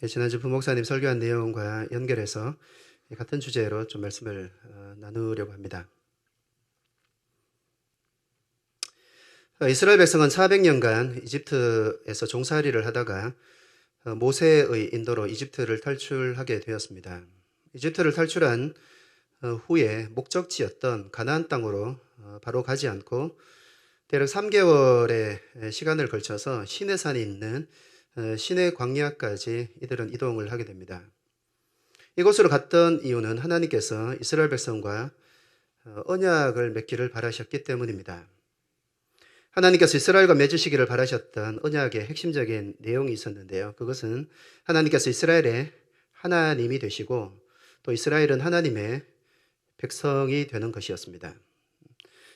네, 지난주 부목사님 설교한 내용과 연결해서 같은 주제로 좀 말씀을 나누려고 합니다. 이스라엘 백성은 400년간 이집트에서 종살이를 하다가 모세의 인도로 이집트를 탈출하게 되었습니다. 이집트를 탈출한 후에 목적지였던 가나안 땅으로 바로 가지 않고 대략 3개월의 시간을 걸쳐서 시내산이 있는 시내 광야까지 이들은 이동을 하게 됩니다. 이곳으로 갔던 이유는 하나님께서 이스라엘 백성과 언약을 맺기를 바라셨기 때문입니다. 하나님께서 이스라엘과 맺으시기를 바라셨던 언약의 핵심적인 내용이 있었는데요. 그것은 하나님께서 이스라엘의 하나님이 되시고 또 이스라엘은 하나님의 백성이 되는 것이었습니다.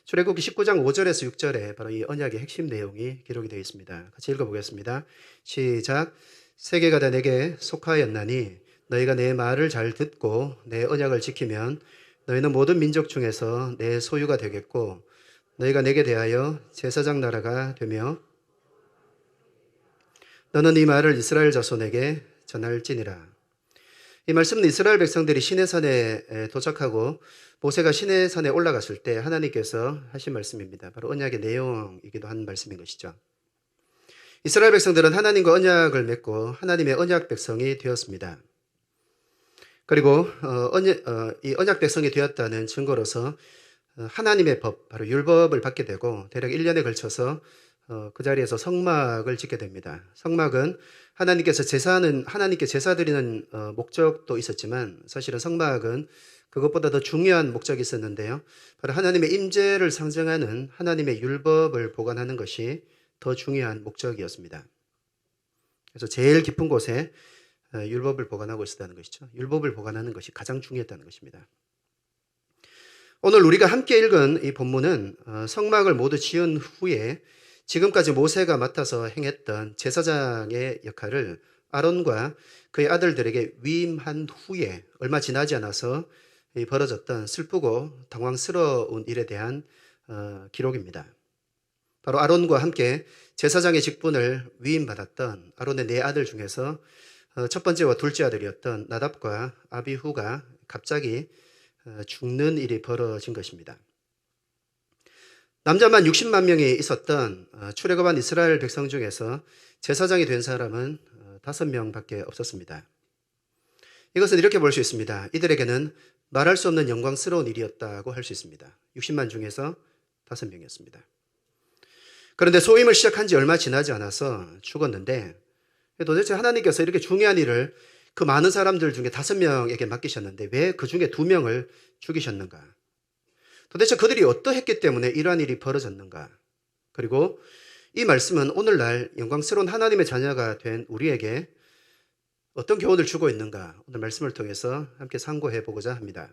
출애굽기 19장 5절에서 6절에 바로 이 언약의 핵심 내용이 기록이 되어 있습니다. 같이 읽어보겠습니다. 시작. 세계가 다 내게 속하였나니 너희가 내 말을 잘 듣고 내 언약을 지키면 너희는 모든 민족 중에서 내 소유가 되겠고 너희가 내게 대하여 제사장 나라가 되며 너는 이 말을 이스라엘 자손에게 전할지니라. 이 말씀은 이스라엘 백성들이 시내산에 도착하고 모세가 시내산에 올라갔을 때 하나님께서 하신 말씀입니다. 바로 언약의 내용이기도 한 말씀인 것이죠. 이스라엘 백성들은 하나님과 언약을 맺고 하나님의 언약 백성이 되었습니다. 그리고 이 언약 백성이 되었다는 증거로서 하나님의 법, 바로 율법을 받게 되고 대략 1년에 걸쳐서 그 자리에서 성막을 짓게 됩니다. 성막은 하나님께서 하나님께 제사 드리는 목적도 있었지만 사실은 성막은 그것보다 더 중요한 목적이 있었는데요. 바로 하나님의 임재를 상징하는 하나님의 율법을 보관하는 것이 더 중요한 목적이었습니다. 그래서 제일 깊은 곳에 율법을 보관하고 있었다는 것이죠. 율법을 보관하는 것이 가장 중요했다는 것입니다. 오늘 우리가 함께 읽은 이 본문은 성막을 모두 지은 후에 지금까지 모세가 맡아서 행했던 제사장의 역할을 아론과 그의 아들들에게 위임한 후에 얼마 지나지 않아서 벌어졌던 슬프고 당황스러운 일에 대한 기록입니다. 바로 아론과 함께 제사장의 직분을 위임받았던 아론의 네 아들 중에서 첫 번째와 둘째 아들이었던 나답과 아비후가 갑자기 죽는 일이 벌어진 것입니다. 남자만 60만 명이 있었던 출애굽한 이스라엘 백성 중에서 제사장이 된 사람은 5명밖에 없었습니다. 이것은 이렇게 볼 수 있습니다. 이들에게는 말할 수 없는 영광스러운 일이었다고 할 수 있습니다. 60만 중에서 5명이었습니다. 그런데 소임을 시작한 지 얼마 지나지 않아서 죽었는데 도대체 하나님께서 이렇게 중요한 일을 그 많은 사람들 중에 5명에게 맡기셨는데 왜 그 중에 2명을 죽이셨는가? 도대체 그들이 어떠했기 때문에 이러한 일이 벌어졌는가? 그리고 이 말씀은 오늘날 영광스러운 하나님의 자녀가 된 우리에게 어떤 교훈을 주고 있는가? 오늘 말씀을 통해서 함께 상고해 보고자 합니다.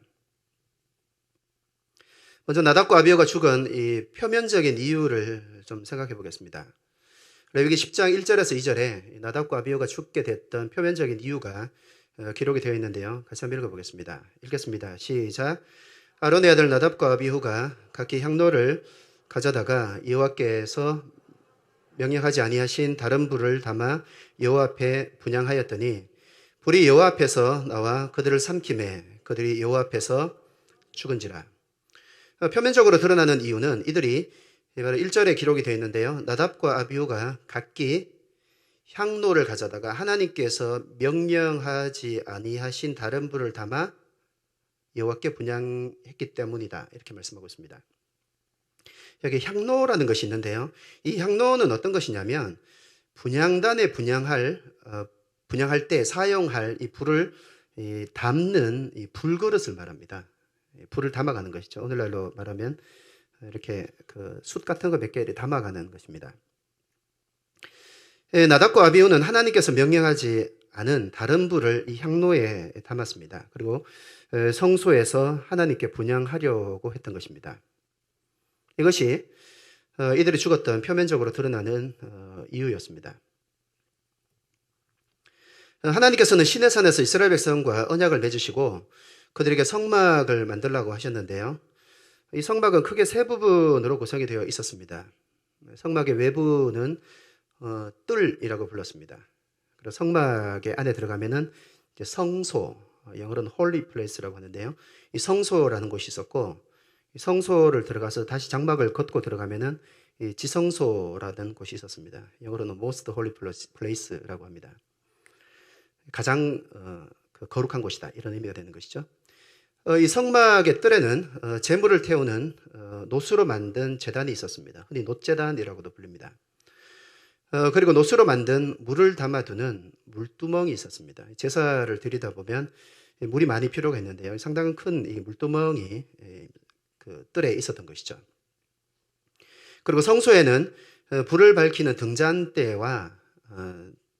먼저 나답과 아비후가 죽은 이 표면적인 이유를 좀 생각해 보겠습니다. 레위기 10장 1절에서 2절에 나답과 아비후가 죽게 됐던 표면적인 이유가 기록이 되어 있는데요. 같이 한번 읽어보겠습니다. 읽겠습니다. 시작. 아론의 아들 나답과 아비후가 각기 향로를 가져다가 여호와께서 명령하지 아니하신 다른 불을 담아 여호와 앞에 분향하였더니 불이 여호와 앞에서 나와 그들을 삼키매 그들이 여호와 앞에서 죽은지라. 표면적으로 드러나는 이유는 이들이 바로 1절에 기록이 되어 있는데요. 나답과 아비후가 각기 향로를 가져다가 하나님께서 명령하지 아니하신 다른 불을 담아 여호와께 분향했기 때문이다. 이렇게 말씀하고 있습니다. 여기 향로라는 것이 있는데요. 이 향로는 어떤 것이냐면 분향단에 분향할 때 사용할 이 불을 담는 이 불그릇을 말합니다. 불을 담아가는 것이죠. 오늘날로 말하면 이렇게 그 숯 같은 거 몇 개 담아가는 것입니다. 나답과 아비후는 하나님께서 명령하지 않은 다른 불을 이 향로에 담았습니다. 그리고 성소에서 하나님께 분향하려고 했던 것입니다. 이것이 이들이 죽었던 표면적으로 드러나는 이유였습니다. 하나님께서는 시내산에서 이스라엘 백성과 언약을 맺으시고 그들에게 성막을 만들라고 하셨는데요. 이 성막은 크게 세 부분으로 구성이 되어 있었습니다. 성막의 외부는 뜰이라고 불렀습니다. 그리고 성막의 안에 들어가면은 이제 성소, 영어로는 holy place라고 하는데요. 이 성소라는 곳이 있었고, 이 성소를 들어가서 다시 장막을 걷고 들어가면은 이 지성소라는 곳이 있었습니다. 영어로는 most holy place라고 합니다. 가장 그 거룩한 곳이다, 이런 의미가 되는 것이죠. 이 성막의 뜰에는 제물을 태우는 노수로 만든 제단이 있었습니다. 흔히 놋제단이라고도 불립니다. 그리고 노수로 만든 물을 담아두는 물두멍이 있었습니다. 제사를 드리다 보면 물이 많이 필요가 있는데요. 상당히 큰 이 물두멍이 그 뜰에 있었던 것이죠. 그리고 성소에는 불을 밝히는 등잔대와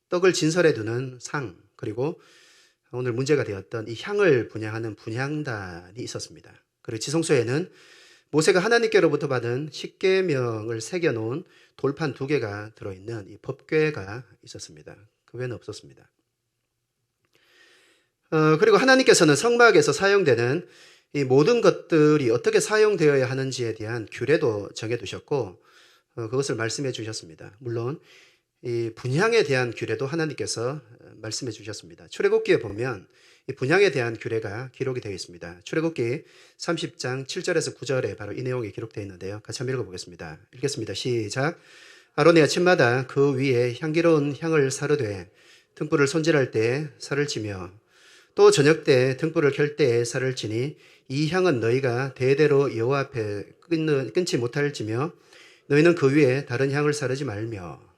떡을 진설해 두는 상, 그리고 오늘 문제가 되었던 이 향을 분향하는 분향단이 있었습니다. 그리고 지성소에는 모세가 하나님께로부터 받은 십계명을 새겨놓은 돌판 2개가 들어있는 이 법궤가 있었습니다. 그 외에는 없었습니다. 그리고 하나님께서는 성막에서 사용되는 이 모든 것들이 어떻게 사용되어야 하는지에 대한 규례도 정해두셨고 그것을 말씀해 주셨습니다. 물론 이 분향에 대한 규례도 하나님께서 말씀해 주셨습니다. 출애굽기에 보면 이 분향에 대한 규례가 기록이 되어 있습니다. 출애굽기 30장 7절에서 9절에 바로 이 내용이 기록되어 있는데요. 같이 한번 읽어보겠습니다. 읽겠습니다. 시작. 아론의 아침마다 그 위에 향기로운 향을 사르되 등불을 손질할 때 살을 치며 또 저녁 때 등불을 켤 때에 살을 치니 이 향은 너희가 대대로 여호와 앞에 끊지 못할지며 너희는 그 위에 다른 향을 사르지 말며.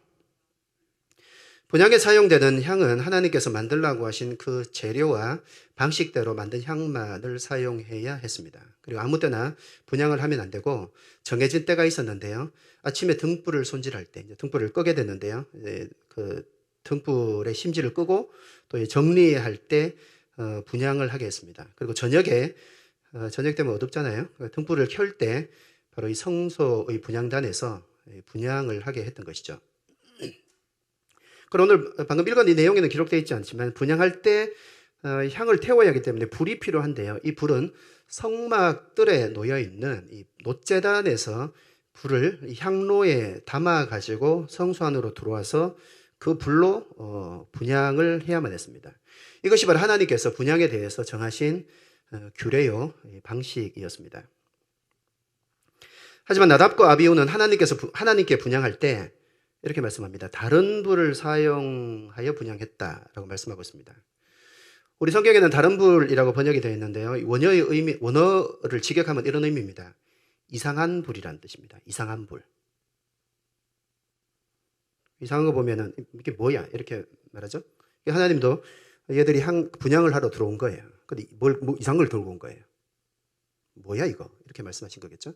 분향에 사용되는 향은 하나님께서 만들라고 하신 그 재료와 방식대로 만든 향만을 사용해야 했습니다. 그리고 아무 때나 분향을 하면 안 되고 정해진 때가 있었는데요. 아침에 등불을 손질할 때 이제 등불을 끄게 됐는데요. 그 등불의 심지를 끄고 또 정리할 때 분향을 하게 했습니다. 그리고 저녁에 저녁 되면 어둡잖아요. 등불을 켤 때 바로 이 성소의 분향단에서 분향을 하게 했던 것이죠. 그럼 오늘 방금 읽은 이 내용에는 기록되어 있지 않지만 분향할 때 향을 태워야 하기 때문에 불이 필요한데요. 이 불은 성막 뜰에 놓여 있는 이 놋제단에서 불을 향로에 담아 가지고 성소 안으로 들어와서 그 불로 분향을 해야만 했습니다. 이것이 바로 하나님께서 분향에 대해서 정하신 규례요 방식이었습니다. 하지만 나답과 아비후는 하나님께 분향할 때 이렇게 말씀합니다. 다른 불을 사용하여 분향했다라고 말씀하고 있습니다. 우리 성경에는 다른 불이라고 번역이 되어 있는데요. 원어를 직역하면 이런 의미입니다. 이상한 불이라는 뜻입니다. 이상한 불. 이상한 거 보면은 이게 뭐야? 이렇게 말하죠. 하나님도 얘들이 분향을 하러 들어온 거예요. 근데 뭐 이상한 걸 들고 온 거예요. 뭐야 이거? 이렇게 말씀하신 거겠죠.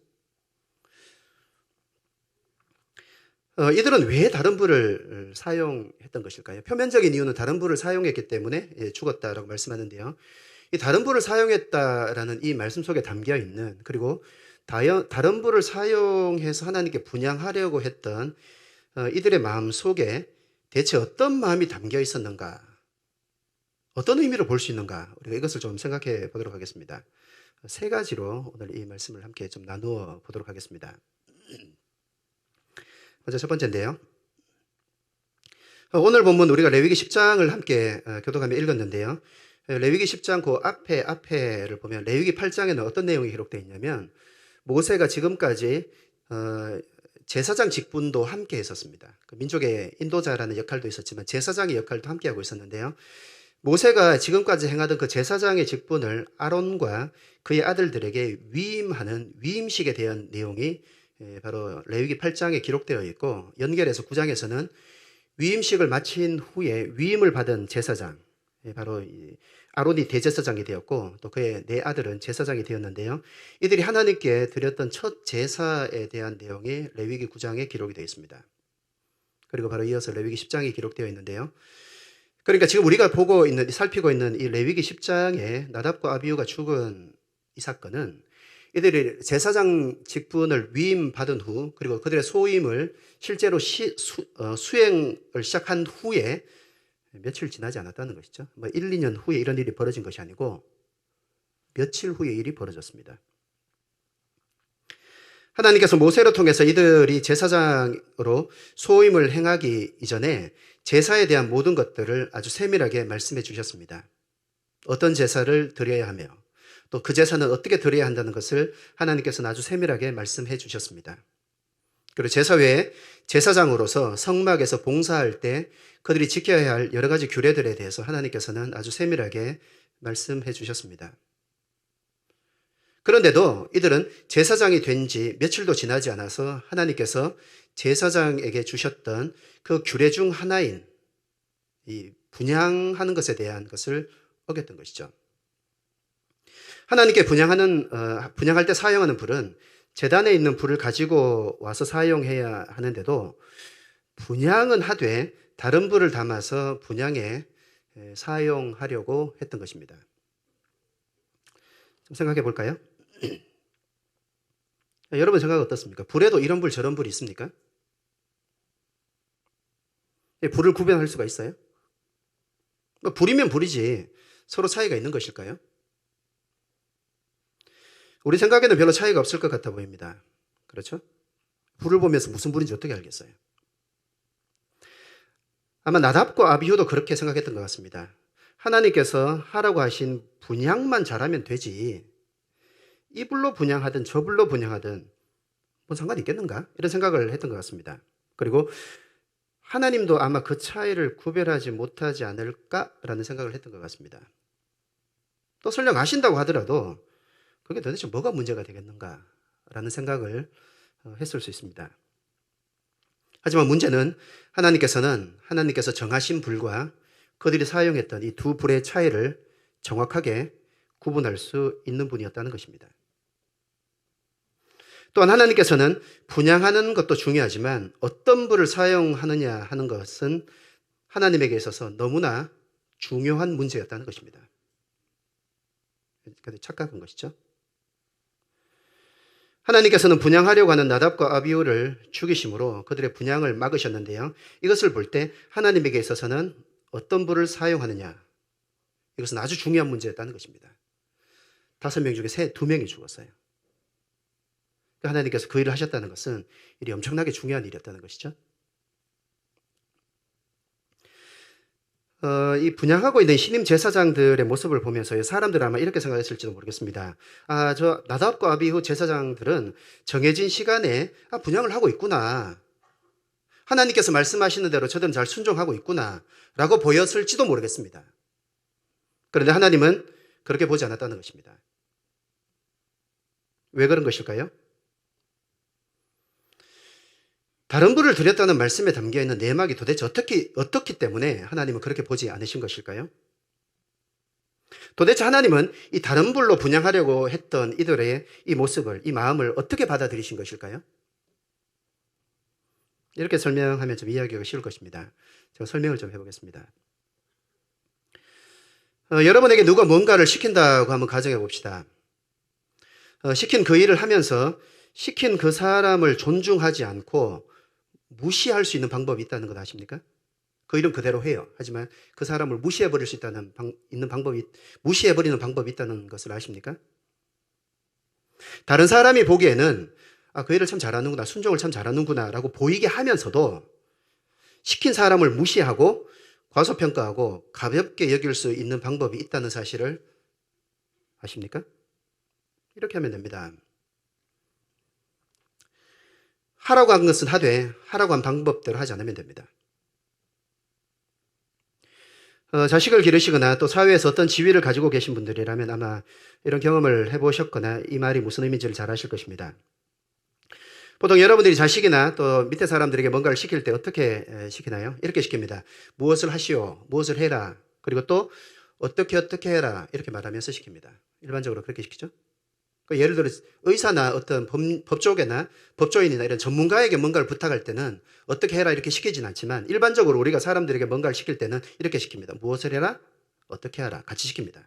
이들은 왜 다른 불을 사용했던 것일까요? 표면적인 이유는 다른 불을 사용했기 때문에 죽었다라고 말씀하는데요. 이 다른 불을 사용했다라는 이 말씀 속에 담겨 있는, 그리고 다른 불을 사용해서 하나님께 분향하려고 했던 이들의 마음 속에 대체 어떤 마음이 담겨 있었는가, 어떤 의미로 볼 수 있는가, 우리가 이것을 좀 생각해 보도록 하겠습니다. 3가지로 오늘 이 말씀을 함께 좀 나누어 보도록 하겠습니다. 먼저 첫 번째인데요. 오늘 본문 우리가 레위기 10장을 함께 교독하며 읽었는데요. 레위기 10장 그 앞에를 보면 레위기 8장에는 어떤 내용이 기록되어 있냐면 모세가 지금까지 제사장 직분도 함께 했었습니다. 민족의 인도자라는 역할도 있었지만 제사장의 역할도 함께 하고 있었는데요. 모세가 지금까지 행하던 그 제사장의 직분을 아론과 그의 아들들에게 위임하는 위임식에 대한 내용이 바로 레위기 8장에 기록되어 있고, 연결해서 9장에서는 위임식을 마친 후에 위임을 받은 제사장, 바로 아론이 대제사장이 되었고 또 그의 4아들은 제사장이 되었는데요. 이들이 하나님께 드렸던 첫 제사에 대한 내용이 레위기 9장에 기록이 되어 있습니다. 그리고 바로 이어서 레위기 10장이 기록되어 있는데요. 그러니까 지금 우리가 살피고 있는 이 레위기 10장에 나답과 아비후가 죽은 이 사건은 이들이 제사장 직분을 위임받은 후, 그리고 그들의 소임을 실제로 수행을 시작한 후에 며칠 지나지 않았다는 것이죠. 1, 2년 후에 이런 일이 벌어진 것이 아니고 며칠 후에 일이 벌어졌습니다. 하나님께서 모세를 통해서 이들이 제사장으로 소임을 행하기 이전에 제사에 대한 모든 것들을 아주 세밀하게 말씀해 주셨습니다. 어떤 제사를 드려야 하며 또 그 제사는 어떻게 드려야 한다는 것을 하나님께서는 아주 세밀하게 말씀해 주셨습니다. 그리고 제사 외에 제사장으로서 성막에서 봉사할 때 그들이 지켜야 할 여러 가지 규례들에 대해서 하나님께서는 아주 세밀하게 말씀해 주셨습니다. 그런데도 이들은 제사장이 된 지 며칠도 지나지 않아서 하나님께서 제사장에게 주셨던 그 규례 중 하나인 이 분향하는 것에 대한 것을 어겼던 것이죠. 하나님께 분향할 때 사용하는 불은 제단에 있는 불을 가지고 와서 사용해야 하는데도 분향은 하되 다른 불을 담아서 분향에 사용하려고 했던 것입니다. 좀 생각해 볼까요? 여러분 생각 어떻습니까? 불에도 이런 불 저런 불이 있습니까? 불을 구별할 수가 있어요? 불이면 불이지 서로 차이가 있는 것일까요? 우리 생각에는 별로 차이가 없을 것 같아 보입니다. 그렇죠? 불을 보면서 무슨 불인지 어떻게 알겠어요? 아마 나답과 아비후도 그렇게 생각했던 것 같습니다. 하나님께서 하라고 하신 분향만 잘하면 되지 이 불로 분향하든 저 불로 분향하든 뭔 상관이 있겠는가? 이런 생각을 했던 것 같습니다. 그리고 하나님도 아마 그 차이를 구별하지 못하지 않을까라는 생각을 했던 것 같습니다. 또 설령 아신다고 하더라도 그게 도대체 뭐가 문제가 되겠는가라는 생각을 했을 수 있습니다. 하지만 문제는 하나님께서 정하신 불과 그들이 사용했던 이 두 불의 차이를 정확하게 구분할 수 있는 분이었다는 것입니다. 또한 하나님께서는 분향하는 것도 중요하지만 어떤 불을 사용하느냐 하는 것은 하나님에게 있어서 너무나 중요한 문제였다는 것입니다. 착각한 것이죠. 하나님께서는 분향하려고 하는 나답과 아비후를 죽이심으로 그들의 분향을 막으셨는데요. 이것을 볼 때 하나님에게 있어서는 어떤 불을 사용하느냐 이것은 아주 중요한 문제였다는 것입니다. 5명 중에 2명이 죽었어요. 하나님께서 그 일을 하셨다는 것은 일이 엄청나게 중요한 일이었다는 것이죠. 이 분향하고 있는 신임 제사장들의 모습을 보면서 사람들은 아마 이렇게 생각했을지도 모르겠습니다. 저 나답과 아비후 제사장들은 정해진 시간에 분향을 하고 있구나. 하나님께서 말씀하시는 대로 저들은 잘 순종하고 있구나 라고 보였을지도 모르겠습니다. 그런데 하나님은 그렇게 보지 않았다는 것입니다. 왜 그런 것일까요? 다른 불을 드렸다는 말씀에 담겨있는 내막이 도대체 어떻기 때문에 하나님은 그렇게 보지 않으신 것일까요? 도대체 하나님은 이 다른 불로 분향하려고 했던 이들의 이 모습을, 이 마음을 어떻게 받아들이신 것일까요? 이렇게 설명하면 좀 이해하기가 쉬울 것입니다. 제가 설명을 좀 해보겠습니다. 여러분에게 누가 뭔가를 시킨다고 한번 가정해 봅시다. 시킨 그 일을 하면서 시킨 그 사람을 존중하지 않고 무시할 수 있는 방법이 있다는 것 아십니까? 그 일은 그대로 해요. 하지만 그 사람을 무시해버릴 수 무시해버리는 방법이 있다는 것을 아십니까? 다른 사람이 보기에는 그 일을 참 잘하는구나, 순종을 참 잘하는구나 라고 보이게 하면서도 시킨 사람을 무시하고 과소평가하고 가볍게 여길 수 있는 방법이 있다는 사실을 아십니까? 이렇게 하면 됩니다. 하라고 한 것은 하되 하라고 한 방법대로 하지 않으면 됩니다. 자식을 기르시거나 또 사회에서 어떤 지위를 가지고 계신 분들이라면 아마 이런 경험을 해보셨거나 이 말이 무슨 의미인지를 잘 아실 것입니다. 보통 여러분들이 자식이나 또 밑에 사람들에게 뭔가를 시킬 때 어떻게 시키나요? 이렇게 시킵니다. 무엇을 하시오, 무엇을 해라, 그리고 또 어떻게 해라 이렇게 말하면서 시킵니다. 일반적으로 그렇게 시키죠. 예를 들어 의사나 어떤 법조계나 법조인이나 이런 전문가에게 뭔가를 부탁할 때는 어떻게 해라 이렇게 시키진 않지만 일반적으로 우리가 사람들에게 뭔가를 시킬 때는 이렇게 시킵니다. 무엇을 해라, 어떻게 하라 같이 시킵니다.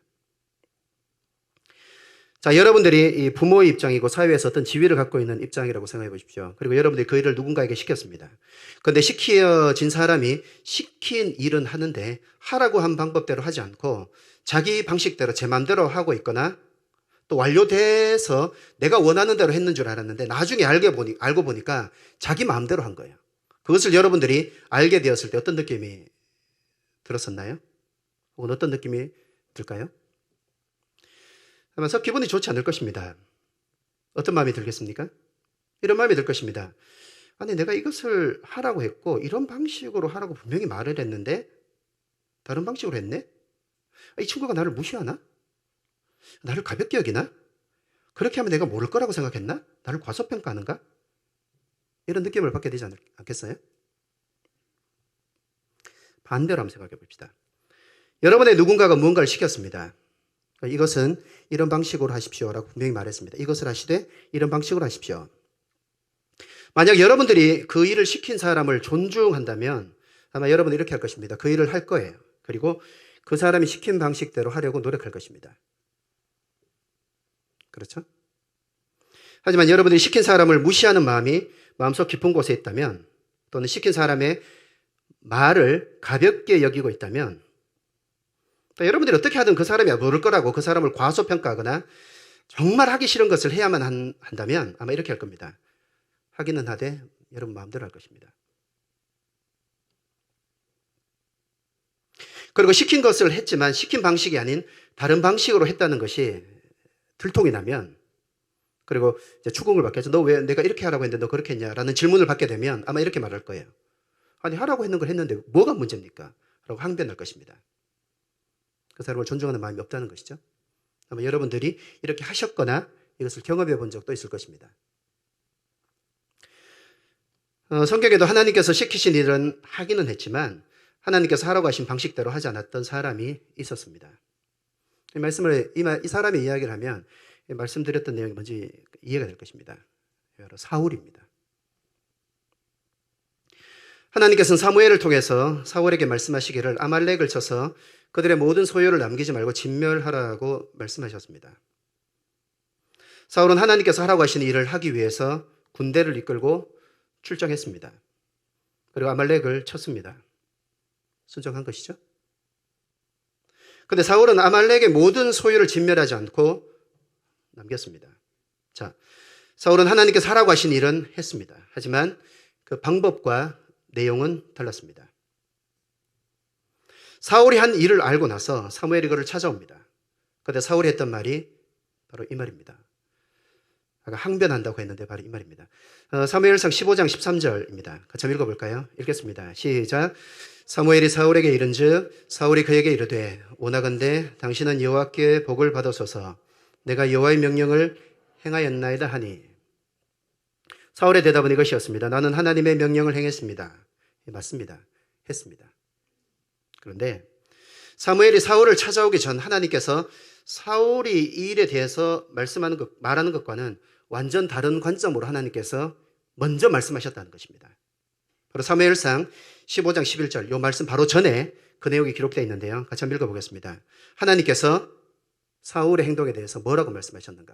자, 여러분들이 이 부모의 입장이고 사회에서 어떤 지위를 갖고 있는 입장이라고 생각해 보십시오. 그리고 여러분들이 그 일을 누군가에게 시켰습니다. 그런데 시켜진 사람이 시킨 일은 하는데 하라고 한 방법대로 하지 않고 자기 방식대로 제 마음대로 하고 있거나 또 완료돼서 내가 원하는 대로 했는 줄 알았는데 나중에 알고 보니까 자기 마음대로 한 거예요. 그것을 여러분들이 알게 되었을 때 어떤 느낌이 들었었나요? 혹은 어떤 느낌이 들까요? 아마 기분이 좋지 않을 것입니다. 어떤 마음이 들겠습니까? 이런 마음이 들 것입니다. 아니, 내가 이것을 하라고 했고 이런 방식으로 하라고 분명히 말을 했는데 다른 방식으로 했네? 이 친구가 나를 무시하나? 나를 가볍게 여기나? 그렇게 하면 내가 모를 거라고 생각했나? 나를 과소평가하는가? 이런 느낌을 받게 되지 않겠어요? 반대로 한번 생각해 봅시다. 여러분의 누군가가 무언가를 시켰습니다. 이것은 이런 방식으로 하십시오라고 분명히 말했습니다. 이것을 하시되 이런 방식으로 하십시오. 만약 여러분들이 그 일을 시킨 사람을 존중한다면 아마 여러분은 이렇게 할 것입니다. 그 일을 할 거예요. 그리고 그 사람이 시킨 방식대로 하려고 노력할 것입니다. 그렇죠? 하지만 여러분들이 시킨 사람을 무시하는 마음이 마음속 깊은 곳에 있다면 또는 시킨 사람의 말을 가볍게 여기고 있다면 여러분들이 어떻게 하든 그 사람이 모를 거라고 그 사람을 과소평가하거나 정말 하기 싫은 것을 해야만 한다면 아마 이렇게 할 겁니다. 하기는 하되 여러분 마음대로 할 것입니다. 그리고 시킨 것을 했지만 시킨 방식이 아닌 다른 방식으로 했다는 것이 들통이 나면 그리고 이제 추궁을 받게 해서 너 왜 내가 이렇게 하라고 했는데 너 그렇게 했냐라는 질문을 받게 되면 아마 이렇게 말할 거예요. 아니 하라고 했는 걸 했는데 뭐가 문제입니까? 라고 항변할 것입니다. 그 사람을 존중하는 마음이 없다는 것이죠. 아마 여러분들이 이렇게 하셨거나 이것을 경험해 본 적도 있을 것입니다. 성경에도 하나님께서 시키신 일은 하기는 했지만 하나님께서 하라고 하신 방식대로 하지 않았던 사람이 있었습니다. 이 사람의 이야기를 하면 말씀드렸던 내용이 뭔지 이해가 될 것입니다. 바로 사울입니다. 하나님께서는 사무엘을 통해서 사울에게 말씀하시기를 아말렉을 쳐서 그들의 모든 소유를 남기지 말고 진멸하라고 말씀하셨습니다. 사울은 하나님께서 하라고 하신 일을 하기 위해서 군대를 이끌고 출정했습니다. 그리고 아말렉을 쳤습니다. 순종한 것이죠. 그런데 사울은 아말렉의 모든 소유를 진멸하지 않고 남겼습니다. 자, 사울은 하나님께서 하라고 하신 일은 했습니다. 하지만 그 방법과 내용은 달랐습니다. 사울이 한 일을 알고 나서 사무엘이 그를 찾아옵니다. 그런데 사울이 했던 말이 바로 이 말입니다. 아까 항변한다고 했는데 바로 이 말입니다. 사무엘상 15장 13절입니다. 같이 한번 읽어볼까요? 읽겠습니다. 시작. 사무엘이 사울에게 이른즉 사울이 그에게 이르되 원하건대 당신은 여호와께 복을 받으소서 내가 여호와의 명령을 행하였나이다 하니 사울의 대답은 이것이었습니다. 나는 하나님의 명령을 행했습니다. 맞습니다. 했습니다. 그런데 사무엘이 사울을 찾아오기 전 하나님께서 사울이 이 일에 대해서 말하는 것과는 완전 다른 관점으로 하나님께서 먼저 말씀하셨다는 것입니다. 바로 사무엘상 15장 11절 이 말씀 바로 전에 그 내용이 기록되어 있는데요. 같이 한번 읽어보겠습니다. 하나님께서 사울의 행동에 대해서 뭐라고 말씀하셨는가?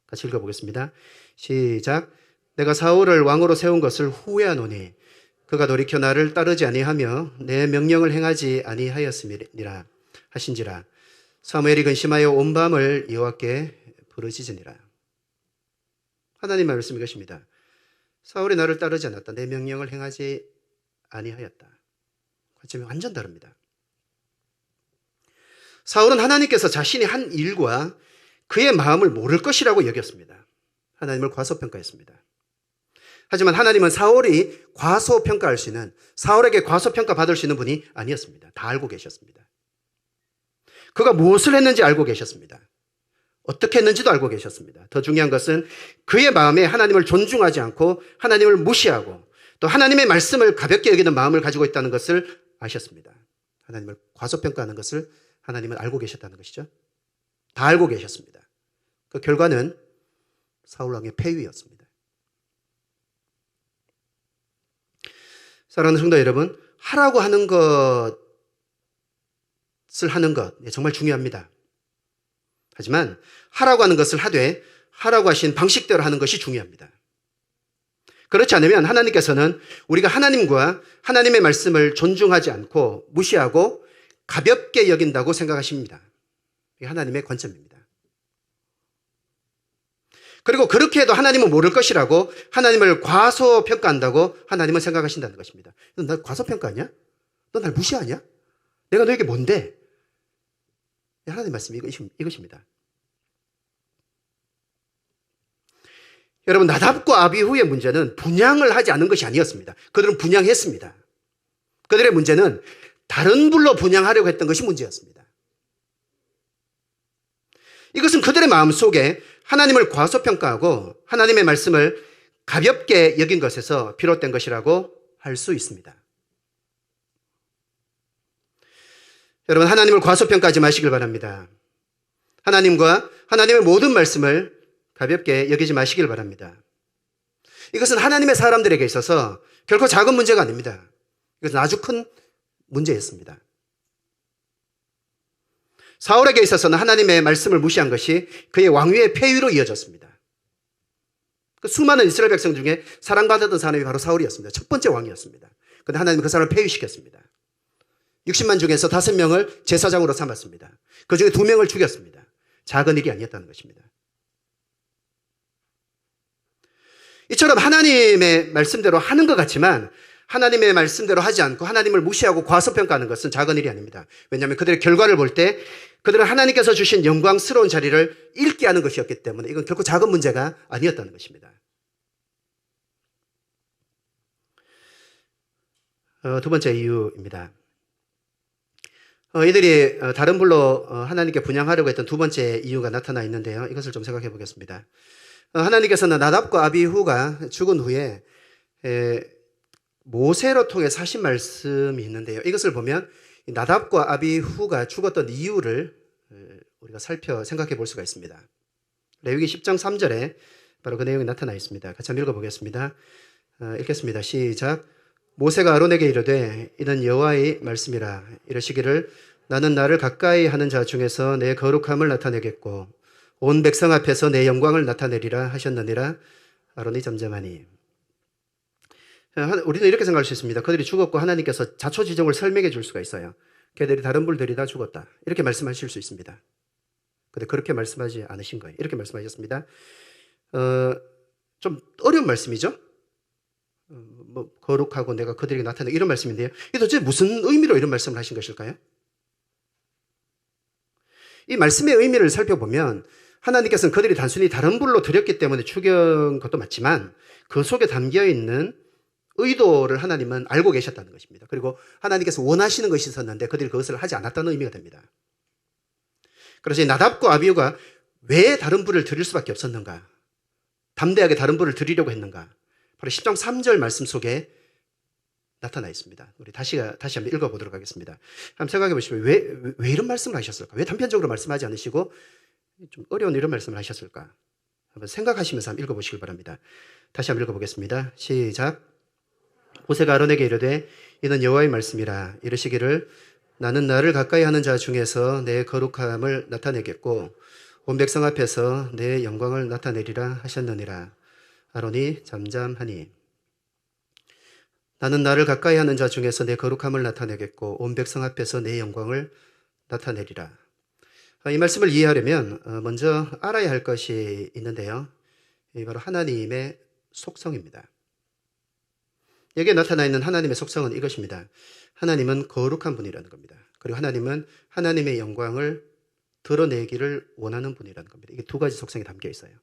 같이 읽어보겠습니다. 시작. 내가 사울을 왕으로 세운 것을 후회하노니 그가 돌이켜 나를 따르지 아니하며 내 명령을 행하지 아니하였음이니라 하신지라. 사무엘이 근심하여 온 밤을 여호와께 부르짖으니라. 하나님의 말씀 이것입니다. 사울이 나를 따르지 않았다. 내 명령을 행하지 아니하였다. 관점이 완전 다릅니다. 사울은 하나님께서 자신이 한 일과 그의 마음을 모를 것이라고 여겼습니다. 하나님을 과소평가했습니다. 하지만 하나님은 사울이 과소평가할 수 있는, 사울에게 과소평가 받을 수 있는 분이 아니었습니다. 다 알고 계셨습니다. 그가 무엇을 했는지 알고 계셨습니다. 어떻게 했는지도 알고 계셨습니다. 더 중요한 것은 그의 마음에 하나님을 존중하지 않고 하나님을 무시하고 또 하나님의 말씀을 가볍게 여기는 마음을 가지고 있다는 것을 아셨습니다. 하나님을 과소평가하는 것을 하나님은 알고 계셨다는 것이죠. 다 알고 계셨습니다. 그 결과는 사울왕의 패위였습니다. 사랑하는 성도 여러분, 하라고 하는 것을 하는 것 정말 중요합니다. 하지만 하라고 하는 것을 하되 하라고 하신 방식대로 하는 것이 중요합니다. 그렇지 않으면 하나님께서는 우리가 하나님과 하나님의 말씀을 존중하지 않고 무시하고 가볍게 여긴다고 생각하십니다. 이게 하나님의 관점입니다. 그리고 그렇게 해도 하나님은 모를 것이라고 하나님을 과소평가한다고 하나님은 생각하신다는 것입니다. 너 나 과소평가하냐? 너 날 무시하냐? 내가 너에게 뭔데? 하나님 말씀이 이것입니다. 여러분, 나답과 아비후의 문제는 분향을 하지 않은 것이 아니었습니다. 그들은 분향했습니다. 그들의 문제는 다른 불로 분향하려고 했던 것이 문제였습니다. 이것은 그들의 마음속에 하나님을 과소평가하고 하나님의 말씀을 가볍게 여긴 것에서 비롯된 것이라고 할 수 있습니다. 여러분, 하나님을 과소평가하지 마시길 바랍니다. 하나님과 하나님의 모든 말씀을 가볍게 여기지 마시길 바랍니다. 이것은 하나님의 사람들에게 있어서 결코 작은 문제가 아닙니다. 이것은 아주 큰 문제였습니다. 사울에게 있어서는 하나님의 말씀을 무시한 것이 그의 왕위의 폐위로 이어졌습니다. 그 수많은 이스라엘 백성 중에 사랑받았던 사람이 바로 사울이었습니다. 첫 번째 왕이었습니다. 그런데 하나님은 그 사람을 폐위시켰습니다. 60만 중에서 5명을 제사장으로 삼았습니다. 그 중에 2명을 죽였습니다. 작은 일이 아니었다는 것입니다. 이처럼 하나님의 말씀대로 하는 것 같지만 하나님의 말씀대로 하지 않고 하나님을 무시하고 과소평가하는 것은 작은 일이 아닙니다. 왜냐하면 그들의 결과를 볼 때 그들은 하나님께서 주신 영광스러운 자리를 잃게 하는 것이었기 때문에 이건 결코 작은 문제가 아니었다는 것입니다. 두 번째 이유입니다. 이들이 다른 불로 하나님께 분향하려고 했던 두 번째 이유가 나타나 있는데요. 이것을 좀 생각해 보겠습니다. 하나님께서는 나답과 아비후가 죽은 후에 모세로 통해 하신 말씀이 있는데요. 이것을 보면 나답과 아비후가 죽었던 이유를 우리가 생각해 볼 수가 있습니다. 레위기 10장 3절에 바로 그 내용이 나타나 있습니다. 같이 한번 읽어보겠습니다. 읽겠습니다. 시작. 모세가 아론에게 이르되 이는 여호와의 말씀이라. 이르시기를 나는 나를 가까이 하는 자 중에서 내 거룩함을 나타내겠고 온 백성 앞에서 내 영광을 나타내리라 하셨느니라. 아론이 잠잠하니. 우리는 이렇게 생각할 수 있습니다. 그들이 죽었고 하나님께서 자초지종을 설명해 줄 수가 있어요. 걔들이 다른 불들이 다 죽었다. 이렇게 말씀하실 수 있습니다. 그런데 그렇게 말씀하지 않으신 거예요. 이렇게 말씀하셨습니다. 좀 어려운 말씀이죠. 거룩하고 내가 그들에게 나타내고 이런 말씀인데요. 이게 도대체 무슨 의미로 이런 말씀을 하신 것일까요? 이 말씀의 의미를 살펴보면 하나님께서는 그들이 단순히 다른 불로 드렸기 때문에 죽인 것도 맞지만 그 속에 담겨있는 의도를 하나님은 알고 계셨다는 것입니다. 그리고 하나님께서 원하시는 것이 있었는데 그들이 그것을 하지 않았다는 의미가 됩니다. 그래서 이 나답과 아비후가 왜 다른 불을 드릴 수밖에 없었는가? 담대하게 다른 불을 드리려고 했는가? 바로 10장 3절 말씀 속에 나타나 있습니다. 우리 다시 한번 읽어보도록 하겠습니다. 한번 생각해 보시면 왜 이런 말씀을 하셨을까? 왜 단편적으로 말씀하지 않으시고 좀 어려운 이런 말씀을 하셨을까? 한번 생각하시면서 한번 읽어보시길 바랍니다. 다시 한번 읽어보겠습니다. 시작. 모세가 아론에게 이르되 이는 여호와의 말씀이라. 이르시기를 나는 나를 가까이 하는 자 중에서 내 거룩함을 나타내겠고 온 백성 앞에서 내 영광을 나타내리라 하셨느니라. 아론이 잠잠하니. 나는 나를 가까이 하는 자 중에서 내 거룩함을 나타내겠고 온 백성 앞에서 내 영광을 나타내리라. 이 말씀을 이해하려면 먼저 알아야 할 것이 있는데요. 바로 하나님의 속성입니다. 여기에 나타나 있는 하나님의 속성은 이것입니다. 하나님은 거룩한 분이라는 겁니다. 그리고 하나님은 하나님의 영광을 드러내기를 원하는 분이라는 겁니다. 이게 두 가지 속성이 담겨 있어요.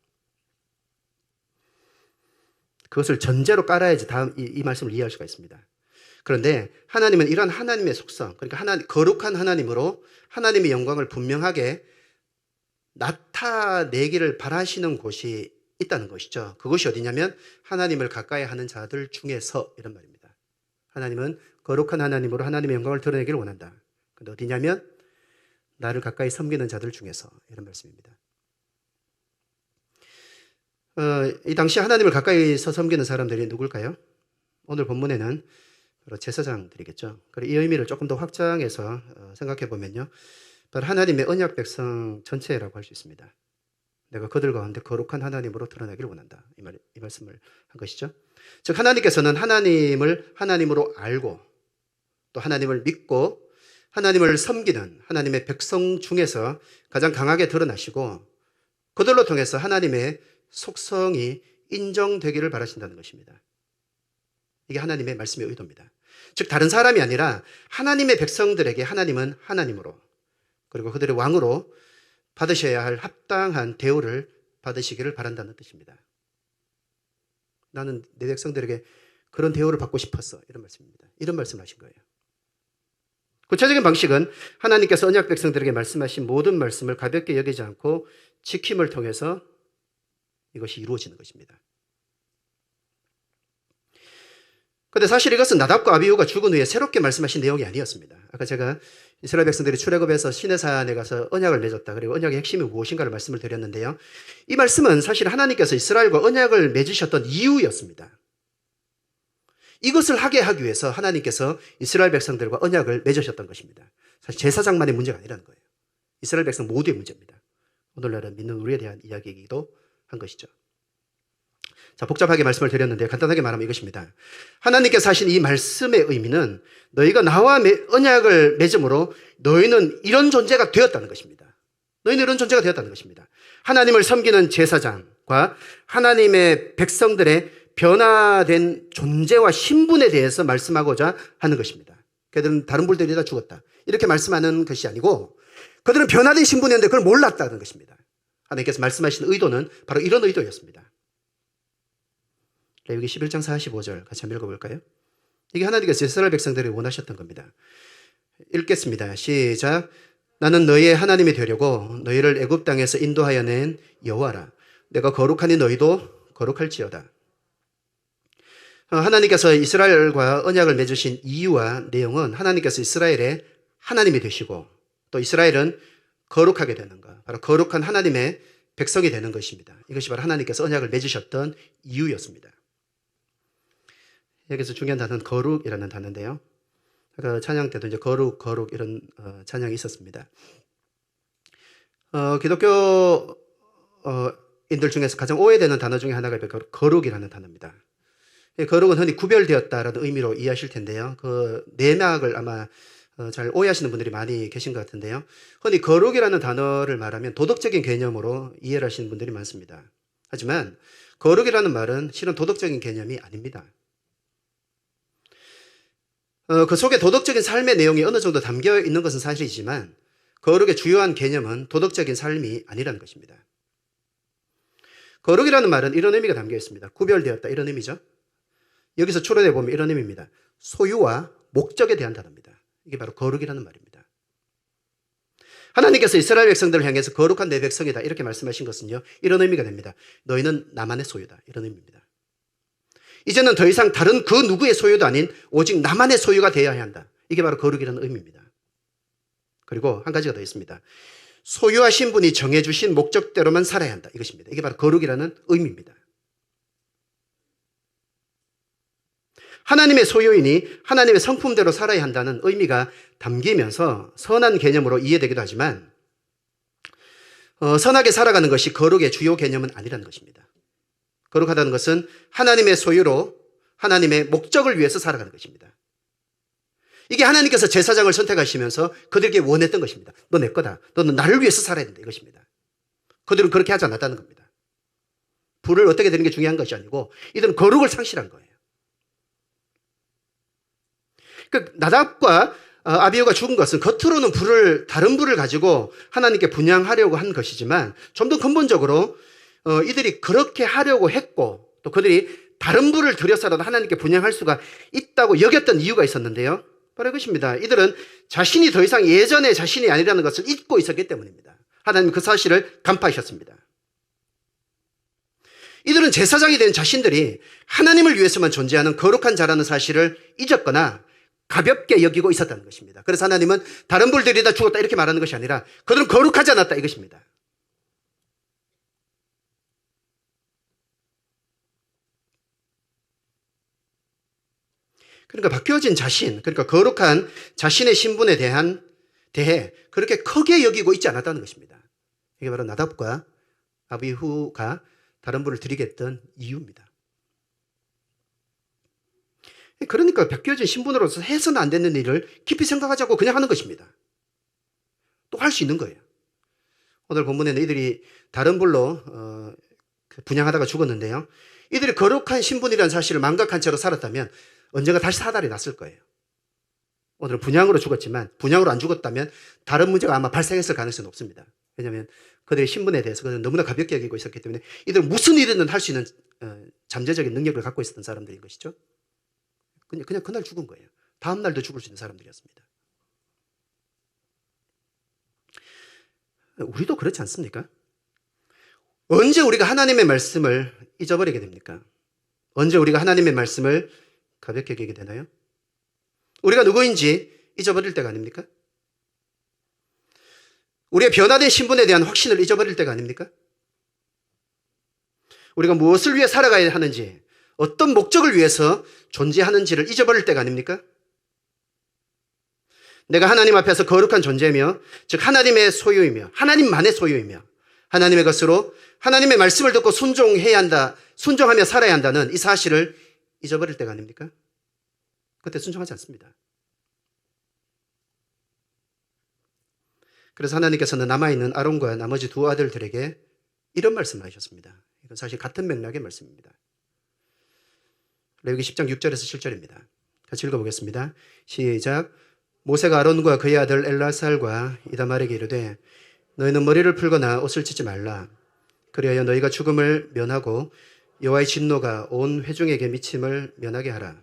그것을 전제로 깔아야지 다음 이 말씀을 이해할 수가 있습니다. 그런데 하나님은 이러한 하나님의 속성, 그러니까 거룩한 하나님으로 하나님의 영광을 분명하게 나타내기를 바라시는 곳이 있다는 것이죠. 그것이 어디냐면 하나님을 가까이 하는 자들 중에서 이런 말입니다. 하나님은 거룩한 하나님으로 하나님의 영광을 드러내기를 원한다. 그런데 어디냐면 나를 가까이 섬기는 자들 중에서 이런 말씀입니다. 이 당시 하나님을 가까이서 섬기는 사람들이 누굴까요? 오늘 본문에는 바로 제사장들이겠죠. 그리고 이 의미를 조금 더 확장해서 생각해 보면요, 바로 하나님의 언약 백성 전체라고 할 수 있습니다. 내가 그들 가운데 거룩한 하나님으로 드러나기를 원한다. 이 말씀을 한 것이죠. 즉 하나님께서는 하나님을 하나님으로 알고 또 하나님을 믿고 하나님을 섬기는 하나님의 백성 중에서 가장 강하게 드러나시고 그들로 통해서 하나님의 속성이 인정되기를 바라신다는 것입니다. 이게 하나님의 말씀의 의도입니다. 즉 다른 사람이 아니라 하나님의 백성들에게 하나님은 하나님으로 그리고 그들의 왕으로 받으셔야 할 합당한 대우를 받으시기를 바란다는 뜻입니다. 나는 내 백성들에게 그런 대우를 받고 싶었어. 이런 말씀입니다. 이런 말씀을 하신 거예요. 구체적인 방식은 하나님께서 언약 백성들에게 말씀하신 모든 말씀을 가볍게 여기지 않고 지킴을 통해서 이것이 이루어지는 것입니다. 그런데 사실 이것은 나답과 아비후가 죽은 후에 새롭게 말씀하신 내용이 아니었습니다. 아까 제가 이스라엘 백성들이 출애굽에서 시내산에 가서 언약을 맺었다. 그리고 언약의 핵심이 무엇인가를 말씀을 드렸는데요. 이 말씀은 사실 하나님께서 이스라엘과 언약을 맺으셨던 이유였습니다. 이것을 하게 하기 위해서 하나님께서 이스라엘 백성들과 언약을 맺으셨던 것입니다. 사실 제사장만의 문제가 아니라는 거예요. 이스라엘 백성 모두의 문제입니다. 오늘날은 믿는 우리에 대한 이야기이기도 한 것이죠. 자, 복잡하게 말씀을 드렸는데 간단하게 말하면 이것입니다. 하나님께서 하신 이 말씀의 의미는 너희가 나와 언약을 맺음으로 너희는 이런 존재가 되었다는 것입니다. 너희는 이런 존재가 되었다는 것입니다. 하나님을 섬기는 제사장과 하나님의 백성들의 변화된 존재와 신분에 대해서 말씀하고자 하는 것입니다. 그들은 다른 불들이 다 죽었다. 이렇게 말씀하는 것이 아니고 그들은 변화된 신분이었는데 그걸 몰랐다는 것입니다. 하나님께서 말씀하신 의도는 바로 이런 의도였습니다. 레위기 11장 45절 같이 한번 읽어볼까요? 이게 하나님께서 이스라엘 백성들이 원하셨던 겁니다. 읽겠습니다. 시작. 나는 너희의 하나님이 되려고 너희를 애굽 땅에서 인도하여 낸 여호와라. 내가 거룩하니 너희도 거룩할지어다. 하나님께서 이스라엘과 언약을 맺으신 이유와 내용은 하나님께서 이스라엘의 하나님이 되시고 또 이스라엘은 거룩하게 되는 것, 바로 거룩한 하나님의 백성이 되는 것입니다. 이것이 바로 하나님께서 언약을 맺으셨던 이유였습니다. 여기서 중요한 단어는 거룩이라는 단어인데요. 아까 찬양 때도 이제 거룩 이런 찬양이 있었습니다. 기독교 인들 중에서 가장 오해되는 단어 중에 하나가 거룩이라는 단어입니다. 거룩은 흔히 구별되었다라는 의미로 이해하실 텐데요. 그 내막을 아마 잘 오해하시는 분들이 많이 계신 것 같은데요. 흔히 거룩이라는 단어를 말하면 도덕적인 개념으로 이해를 하시는 분들이 많습니다. 하지만 거룩이라는 말은 실은 도덕적인 개념이 아닙니다. 그 속에 도덕적인 삶의 내용이 어느 정도 담겨 있는 것은 사실이지만 거룩의 주요한 개념은 도덕적인 삶이 아니라는 것입니다. 거룩이라는 말은 이런 의미가 담겨 있습니다. 구별되었다 이런 의미죠. 여기서 추론해 보면 이런 의미입니다. 소유와 목적에 대한 단어입니다. 이게 바로 거룩이라는 말입니다. 하나님께서 이스라엘 백성들을 향해서 거룩한 내 백성이다 이렇게 말씀하신 것은요. 이런 의미가 됩니다. 너희는 나만의 소유다 이런 의미입니다. 이제는 더 이상 다른 그 누구의 소유도 아닌 오직 나만의 소유가 되어야 한다. 이게 바로 거룩이라는 의미입니다. 그리고 한 가지가 더 있습니다. 소유하신 분이 정해주신 목적대로만 살아야 한다. 이것입니다. 이게 바로 거룩이라는 의미입니다. 하나님의 소유이니 하나님의 성품대로 살아야 한다는 의미가 담기면서 선한 개념으로 이해되기도 하지만 선하게 살아가는 것이 거룩의 주요 개념은 아니라는 것입니다. 거룩하다는 것은 하나님의 소유로 하나님의 목적을 위해서 살아가는 것입니다. 이게 하나님께서 제사장을 선택하시면서 그들에게 원했던 것입니다. 너 내 거다. 너는 나를 위해서 살아야 된다. 이것입니다. 그들은 그렇게 하지 않았다는 겁니다. 불을 어떻게 되는 게 중요한 것이 아니고 이들은 거룩을 상실한 거예요. 나답과 아비후가 죽은 것은 겉으로는 다른 불을 가지고 하나님께 분향하려고 한 것이지만 좀 더 근본적으로 이들이 그렇게 하려고 했고 또 그들이 다른 불을 들여서라도 하나님께 분향할 수가 있다고 여겼던 이유가 있었는데요. 바로 이것입니다. 이들은 자신이 더 이상 예전의 자신이 아니라는 것을 잊고 있었기 때문입니다. 하나님 그 사실을 간파하셨습니다. 이들은 제사장이 된 자신들이 하나님을 위해서만 존재하는 거룩한 자라는 사실을 잊었거나 가볍게 여기고 있었다는 것입니다. 그래서 하나님은 다른 불들이 다 죽었다 이렇게 말하는 것이 아니라 그들은 거룩하지 않았다 이것입니다. 그러니까 바뀌어진 자신, 그러니까 거룩한 자신의 신분에 대해 그렇게 크게 여기고 있지 않았다는 것입니다. 이게 바로 나답과 아비후가 다른 불을 드리겠던 이유입니다. 그러니까 바뀌어진 신분으로서 해서는 안 되는 일을 깊이 생각하지 않고 그냥 하는 것입니다. 또 할 수 있는 거예요. 오늘 본문에는 이들이 다른 불로 분양하다가 죽었는데요. 이들이 거룩한 신분이라는 사실을 망각한 채로 살았다면 언젠가 다시 사달이 났을 거예요. 오늘은 분양으로 죽었지만 분양으로 안 죽었다면 다른 문제가 아마 발생했을 가능성이 높습니다. 왜냐하면 그들의 신분에 대해서 그들은 너무나 가볍게 여기고 있었기 때문에 이들은 무슨 일이든 할 수 있는 잠재적인 능력을 갖고 있었던 사람들인 것이죠. 그냥 그날 죽은 거예요. 다음 날도 죽을 수 있는 사람들이었습니다. 우리도 그렇지 않습니까? 언제 우리가 하나님의 말씀을 잊어버리게 됩니까? 언제 우리가 하나님의 말씀을 가볍게 여기게 되나요? 우리가 누구인지 잊어버릴 때가 아닙니까? 우리의 변화된 신분에 대한 확신을 잊어버릴 때가 아닙니까? 우리가 무엇을 위해 살아가야 하는지, 어떤 목적을 위해서 존재하는지를 잊어버릴 때가 아닙니까? 내가 하나님 앞에서 거룩한 존재며, 즉 하나님의 소유이며, 하나님만의 소유이며, 하나님의 것으로 하나님의 말씀을 듣고 순종해야 한다, 순종하며 살아야 한다는 이 사실을 잊어버릴 때가 아닙니까? 그때 순종하지 않습니다. 그래서 하나님께서는 남아있는 아론과 나머지 두 아들들에게 이런 말씀을 하셨습니다. 이건 사실 같은 맥락의 말씀입니다. 레위기 10장 6절에서 7절입니다. 같이 읽어보겠습니다. 시작. 모세가 아론과 그의 아들 엘라살과 이다말에게 이르되 너희는 머리를 풀거나 옷을 찢지 말라. 그리하여 너희가 죽음을 면하고 여호와의 진노가 온 회중에게 미침을 면하게 하라.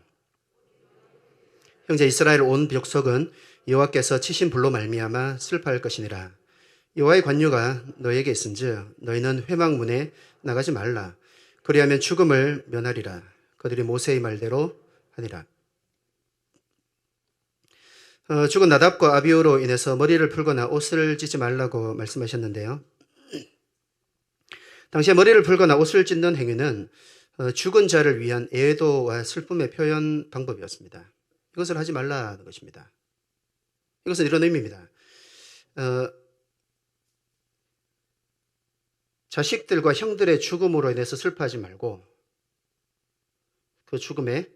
형제 이스라엘 온 족속은 여호와께서 치신 불로 말미암아 슬퍼할 것이니라. 여호와의 관유가 너희에게 있은즉 너희는 회막문에 나가지 말라. 그리하면 죽음을 면하리라. 그들이 모세의 말대로 하니라. 죽은 나답과 아비후로 인해서 머리를 풀거나 옷을 찢지 말라고 말씀하셨는데요. 당시에 머리를 풀거나 옷을 찢는 행위는 죽은 자를 위한 애도와 슬픔의 표현 방법이었습니다. 이것을 하지 말라는 것입니다. 이것은 이런 의미입니다. 자식들과 형들의 죽음으로 인해서 슬퍼하지 말고 그 죽음에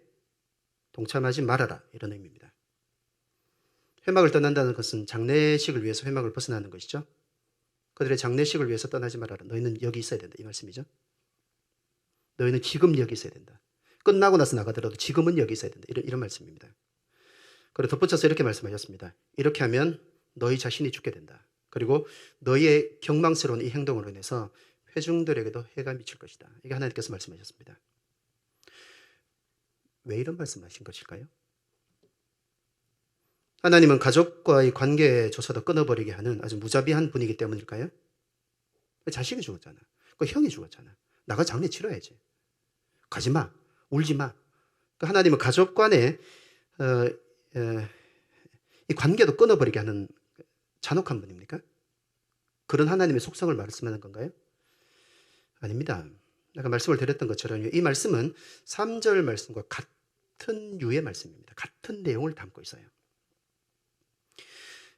동참하지 말아라, 이런 의미입니다. 회막을 떠난다는 것은 장례식을 위해서 회막을 벗어나는 것이죠. 그들의 장례식을 위해서 떠나지 말아라. 너희는 여기 있어야 된다, 이 말씀이죠. 너희는 지금 여기 있어야 된다. 끝나고 나서 나가더라도 지금은 여기 있어야 된다, 이런 말씀입니다. 그리고 덧붙여서 이렇게 말씀하셨습니다. 이렇게 하면 너희 자신이 죽게 된다. 그리고 너희의 경망스러운 이 행동으로 인해서 회중들에게도 해가 미칠 것이다. 이게 하나님께서 말씀하셨습니다. 왜 이런 말씀하신 것일까요? 하나님은 가족과의 관계조차도 끊어버리게 하는 아주 무자비한 분이기 때문일까요? 자식이 죽었잖아. 그 형이 죽었잖아. 나가 장례 치러야지. 가지 마. 울지 마. 하나님은 가족 간의 이 관계도 끊어버리게 하는 잔혹한 분입니까? 그런 하나님의 속성을 말씀하는 건가요? 아닙니다. 아까 말씀을 드렸던 것처럼 이 말씀은 3절 말씀과 같은 유의 말씀입니다. 같은 내용을 담고 있어요.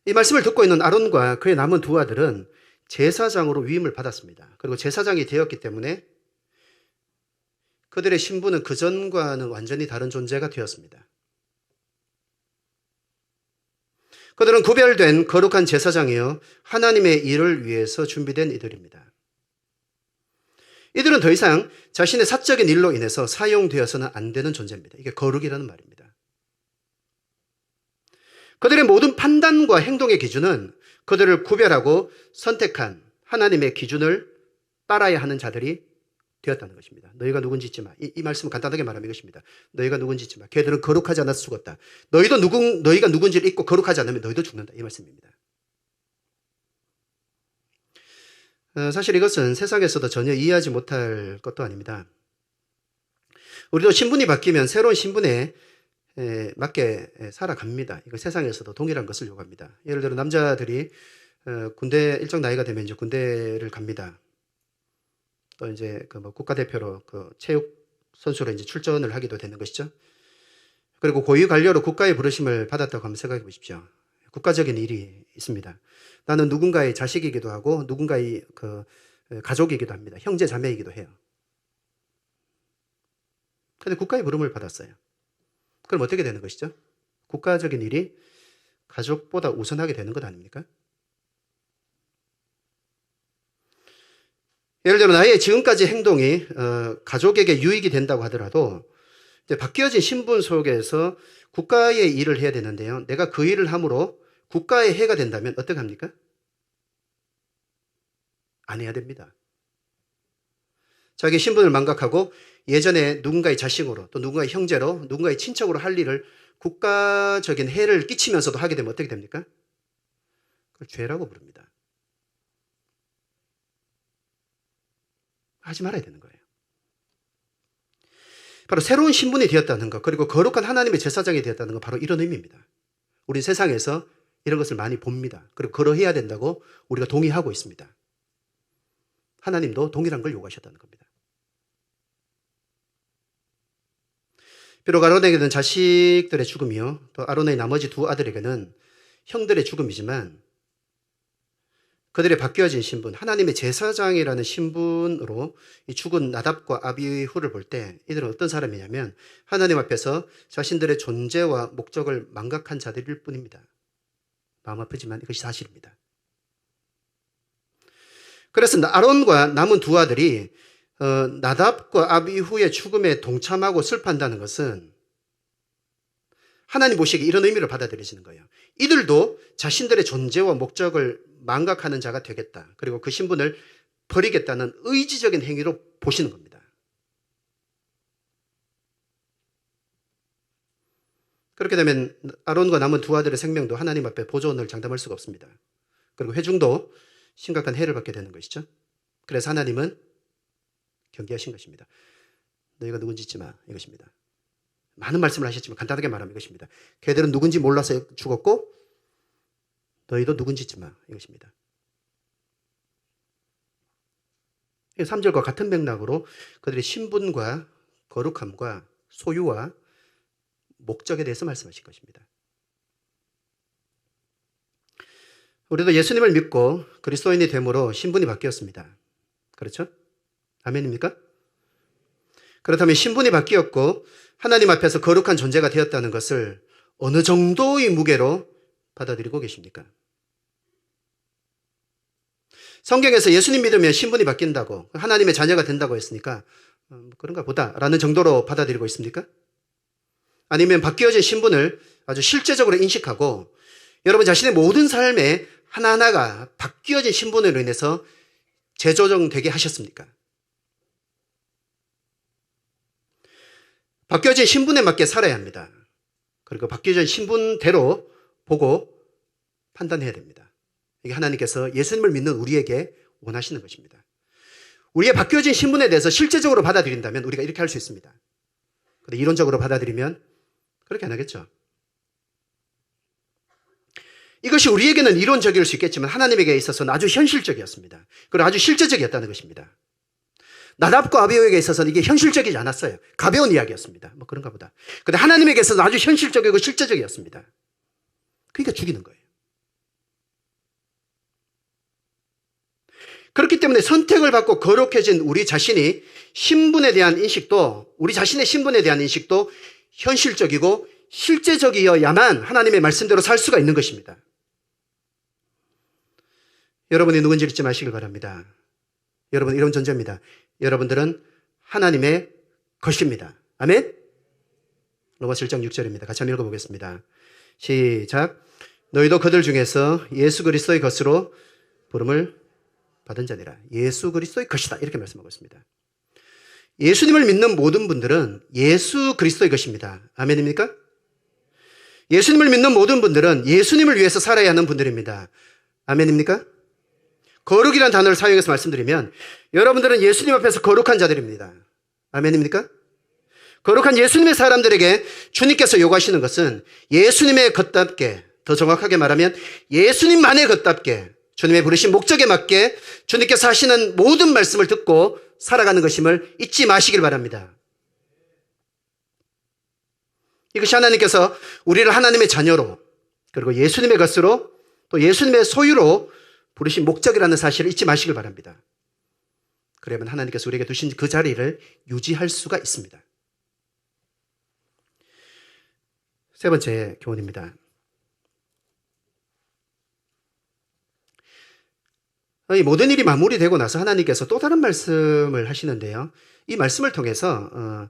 이 말씀을 듣고 있는 아론과 그의 남은 두 아들은 제사장으로 위임을 받았습니다. 그리고 제사장이 되었기 때문에 그들의 신분은 그전과는 완전히 다른 존재가 되었습니다. 그들은 구별된 거룩한 제사장이요 하나님의 일을 위해서 준비된 이들입니다. 이들은 더 이상 자신의 사적인 일로 인해서 사용되어서는 안 되는 존재입니다. 이게 거룩이라는 말입니다. 그들의 모든 판단과 행동의 기준은 그들을 구별하고 선택한 하나님의 기준을 따라야 하는 자들이 되었다는 것입니다. 너희가 누군지 잊지 마. 이 말씀은 간단하게 말하면 이것입니다. 너희가 누군지 잊지 마. 걔들은 거룩하지 않아서 죽었다. 너희가 누군지를 잊고 거룩하지 않으면 너희도 죽는다. 이 말씀입니다. 사실 이것은 세상에서도 전혀 이해하지 못할 것도 아닙니다. 우리도 신분이 바뀌면 새로운 신분에 맞게 살아갑니다. 이거 세상에서도 동일한 것을 요구합니다. 예를 들어 남자들이 군대 일정 나이가 되면 이제 군대를 갑니다. 또 이제 그 뭐 국가대표로 그 체육 선수로 이제 출전을 하기도 되는 것이죠. 그리고 고위 관료로 국가의 부르심을 받았다고 한번 생각해 보십시오. 국가적인 일이 있습니다. 나는 누군가의 자식이기도 하고 누군가의 그 가족이기도 합니다. 형제 자매이기도 해요. 그런데 국가의 부름을 받았어요. 그럼 어떻게 되는 것이죠? 국가적인 일이 가족보다 우선하게 되는 것 아닙니까? 예를 들어 나의 지금까지 행동이 가족에게 유익이 된다고 하더라도 이제 바뀌어진 신분 속에서 국가의 일을 해야 되는데요. 내가 그 일을 함으로 국가에 해가 된다면 어떻게 합니까? 안 해야 됩니다. 자기 신분을 망각하고 예전에 누군가의 자식으로 또 누군가의 형제로 누군가의 친척으로 할 일을 국가적인 해를 끼치면서도 하게 되면 어떻게 됩니까? 그걸 죄라고 부릅니다. 하지 말아야 되는 거예요. 바로 새로운 신분이 되었다는 것, 그리고 거룩한 하나님의 제사장이 되었다는 것, 바로 이런 의미입니다. 우리 세상에서 이런 것을 많이 봅니다. 그리고 그러해야 된다고 우리가 동의하고 있습니다. 하나님도 동일한 걸 요구하셨다는 겁니다. 비록 아론에게는 자식들의 죽음이요, 또 아론의 나머지 두 아들에게는 형들의 죽음이지만 그들의 바뀌어진 신분, 하나님의 제사장이라는 신분으로 이 죽은 나답과 아비후를 볼 때 이들은 어떤 사람이냐면 하나님 앞에서 자신들의 존재와 목적을 망각한 자들일 뿐입니다. 마음 아프지만 이것이 사실입니다. 그래서 아론과 남은 두 아들이 나답과 아비후의 죽음에 동참하고 슬퍼한다는 것은 하나님 보시기에 이런 의미를 받아들이시는 거예요. 이들도 자신들의 존재와 목적을 망각하는 자가 되겠다. 그리고 그 신분을 버리겠다는 의지적인 행위로 보시는 겁니다. 그렇게 되면 아론과 남은 두 아들의 생명도 하나님 앞에 보존을 장담할 수가 없습니다. 그리고 회중도 심각한 해를 받게 되는 것이죠. 그래서 하나님은 경계하신 것입니다. 너희가 누군지 잊지 마, 이것입니다. 많은 말씀을 하셨지만 간단하게 말하면 이것입니다. 걔들은 누군지 몰라서 죽었고 너희도 누군지 잊지 마, 이것입니다. 3절과 같은 맥락으로 그들의 신분과 거룩함과 소유와 목적에 대해서 말씀하신 것입니다. 우리도 예수님을 믿고 그리스도인이 됨으로 신분이 바뀌었습니다. 그렇죠? 아멘입니까? 그렇다면 신분이 바뀌었고 하나님 앞에서 거룩한 존재가 되었다는 것을 어느 정도의 무게로 받아들이고 계십니까? 성경에서 예수님 믿으면 신분이 바뀐다고, 하나님의 자녀가 된다고 했으니까 그런가 보다라는 정도로 받아들이고 있습니까? 아니면 바뀌어진 신분을 아주 실제적으로 인식하고 여러분 자신의 모든 삶에 하나하나가 바뀌어진 신분으로 인해서 재조정되게 하셨습니까? 바뀌어진 신분에 맞게 살아야 합니다. 그리고 바뀌어진 신분대로 보고 판단해야 됩니다. 이게 하나님께서 예수님을 믿는 우리에게 원하시는 것입니다. 우리의 바뀌어진 신분에 대해서 실제적으로 받아들인다면 우리가 이렇게 할 수 있습니다. 그런데 이론적으로 받아들이면 그렇게 안 하겠죠. 이것이 우리에게는 이론적일 수 있겠지만 하나님에게 있어서는 아주 현실적이었습니다. 그리고 아주 실제적이었다는 것입니다. 나답과 아비후에게 있어서는 이게 현실적이지 않았어요. 가벼운 이야기였습니다. 뭐 그런가 보다. 그런데 하나님에게 있어서는 아주 현실적이고 실제적이었습니다. 그러니까 죽이는 거예요. 그렇기 때문에 선택을 받고 거룩해진 우리 자신이 신분에 대한 인식도, 우리 자신의 신분에 대한 인식도 현실적이고 실제적이어야만 하나님의 말씀대로 살 수가 있는 것입니다. 여러분이 누군지 잊지 마시길 바랍니다. 여러분 이런 존재입니다. 여러분들은 하나님의 것입니다. 아멘? 로마서 1장 6절입니다. 같이 한번 읽어보겠습니다. 시작. 너희도 그들 중에서 예수 그리스도의 것으로 부름을 받은 자니라. 예수 그리스도의 것이다. 이렇게 말씀하고 있습니다. 예수님을 믿는 모든 분들은 예수 그리스도의 것입니다. 아멘입니까? 예수님을 믿는 모든 분들은 예수님을 위해서 살아야 하는 분들입니다. 아멘입니까? 거룩이라는 단어를 사용해서 말씀드리면 여러분들은 예수님 앞에서 거룩한 자들입니다. 아멘입니까? 거룩한 예수님의 사람들에게 주님께서 요구하시는 것은 예수님의 것답게, 더 정확하게 말하면 예수님만의 것답게 주님의 부르신 목적에 맞게 주님께서 하시는 모든 말씀을 듣고 살아가는 것임을 잊지 마시길 바랍니다. 이것이 하나님께서 우리를 하나님의 자녀로 그리고 예수님의 것으로 또 예수님의 소유로 부르신 목적이라는 사실을 잊지 마시길 바랍니다. 그러면 하나님께서 우리에게 두신 그 자리를 유지할 수가 있습니다. 세 번째 교훈입니다. 이 모든 일이 마무리되고 나서 하나님께서 또 다른 말씀을 하시는데요. 이 말씀을 통해서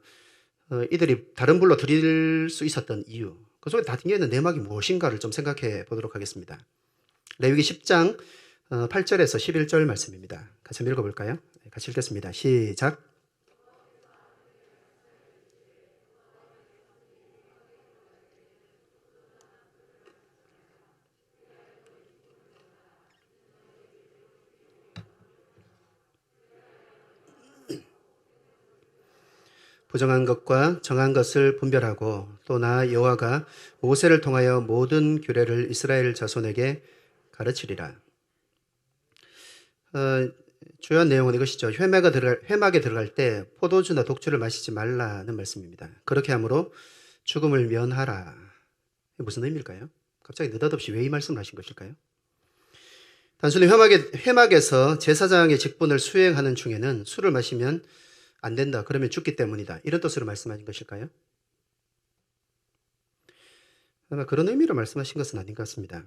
이들이 다른 불로 드릴 수 있었던 이유, 그 속에 다 담겨 있는 내막이 무엇인가를 좀 생각해 보도록 하겠습니다. 레위기 10장 8절에서 11절 말씀입니다. 같이 한번 읽어볼까요? 같이 읽겠습니다. 시작. 부정한 것과 정한 것을 분별하고 또 나 여호와가 모세를 통하여 모든 규례를 이스라엘 자손에게 가르치리라. 주요한 내용은 이것이죠. 회막에 들어갈 때 포도주나 독주를 마시지 말라는 말씀입니다. 그렇게 함으로 죽음을 면하라. 무슨 의미일까요? 갑자기 느닷없이 왜 이 말씀을 하신 것일까요? 단순히 회막에서 제사장의 직분을 수행하는 중에는 술을 마시면 안 된다. 그러면 죽기 때문이다. 이런 뜻으로 말씀하신 것일까요? 아마 그런 의미로 말씀하신 것은 아닌 것 같습니다.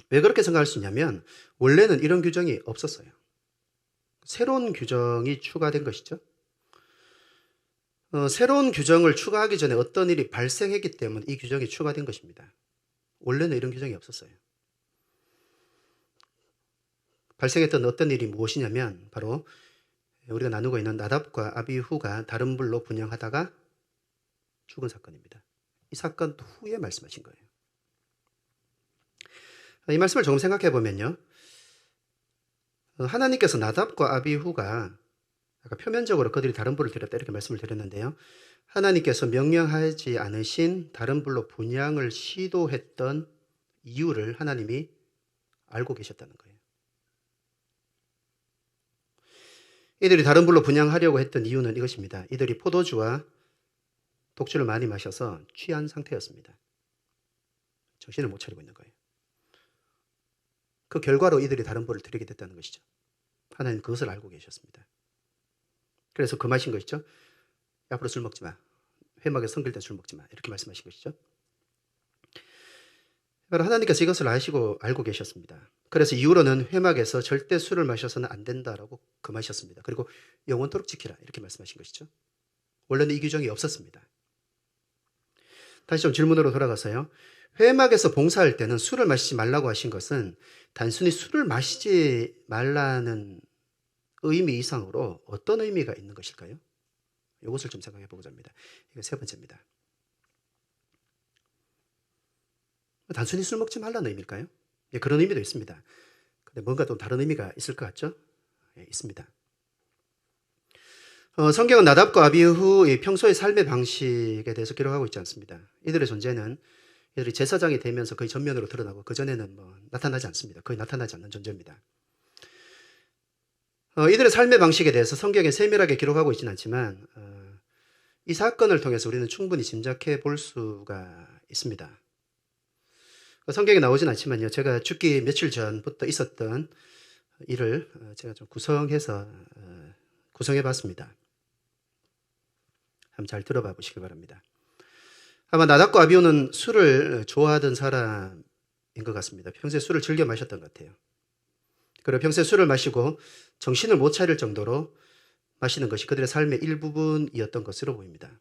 왜 그렇게 생각할 수 있냐면 원래는 이런 규정이 없었어요. 새로운 규정이 추가된 것이죠. 새로운 규정을 추가하기 전에 어떤 일이 발생했기 때문에 이 규정이 추가된 것입니다. 원래는 이런 규정이 없었어요. 발생했던 어떤 일이 무엇이냐면 바로 우리가 나누고 있는 나답과 아비후가 다른 불로 분향하다가 죽은 사건입니다. 이 사건 후에 말씀하신 거예요. 이 말씀을 조금 생각해 보면요. 하나님께서 나답과 아비후가 아까 표면적으로 그들이 다른 불을 드렸다 이렇게 말씀을 드렸는데요. 하나님께서 명령하지 않으신 다른 불로 분향을 시도했던 이유를 하나님이 알고 계셨다는 거예요. 이들이 다른 불로 분향하려고 했던 이유는 이것입니다. 이들이 포도주와 독주를 많이 마셔서 취한 상태였습니다. 정신을 못 차리고 있는 거예요. 그 결과로 이들이 다른 불을 드리게 됐다는 것이죠. 하나님 그것을 알고 계셨습니다. 그래서 금하신 것이죠. 앞으로 술 먹지 마. 회막에 성길 때 술 먹지 마. 이렇게 말씀하신 것이죠. 하나님께서 이것을 알고 계셨습니다. 그래서 이후로는 회막에서 절대 술을 마셔서는 안 된다라고 금하셨습니다. 그리고 영원토록 지키라 이렇게 말씀하신 것이죠. 원래는 이 규정이 없었습니다. 다시 좀 질문으로 돌아가서요. 회막에서 봉사할 때는 술을 마시지 말라고 하신 것은 단순히 술을 마시지 말라는 의미 이상으로 어떤 의미가 있는 것일까요? 이것을 좀 생각해 보고자 합니다. 이거 세 번째입니다. 단순히 술 먹지 말라는 의미일까요? 예, 그런 의미도 있습니다. 근데 뭔가 또 다른 의미가 있을 것 같죠? 예, 있습니다. 성경은 나답과 아비후의 평소의 삶의 방식에 대해서 기록하고 있지 않습니다. 이들의 존재는 이들이 제사장이 되면서 거의 전면으로 드러나고 그전에는 나타나지 않습니다. 거의 나타나지 않는 존재입니다. 이들의 삶의 방식에 대해서 성경에 세밀하게 기록하고 있지는 않지만 이 사건을 통해서 우리는 충분히 짐작해 볼 수가 있습니다. 성경에 나오진 않지만요. 제가 죽기 며칠 전부터 있었던 일을 제가 좀 구성해 봤습니다. 한번 잘 들어봐 보시기 바랍니다. 아마 나답과 아비후는 술을 좋아하던 사람인 것 같습니다. 평소에 술을 즐겨 마셨던 것 같아요. 그리고 평소에 술을 마시고 정신을 못 차릴 정도로 마시는 것이 그들의 삶의 일부분이었던 것으로 보입니다.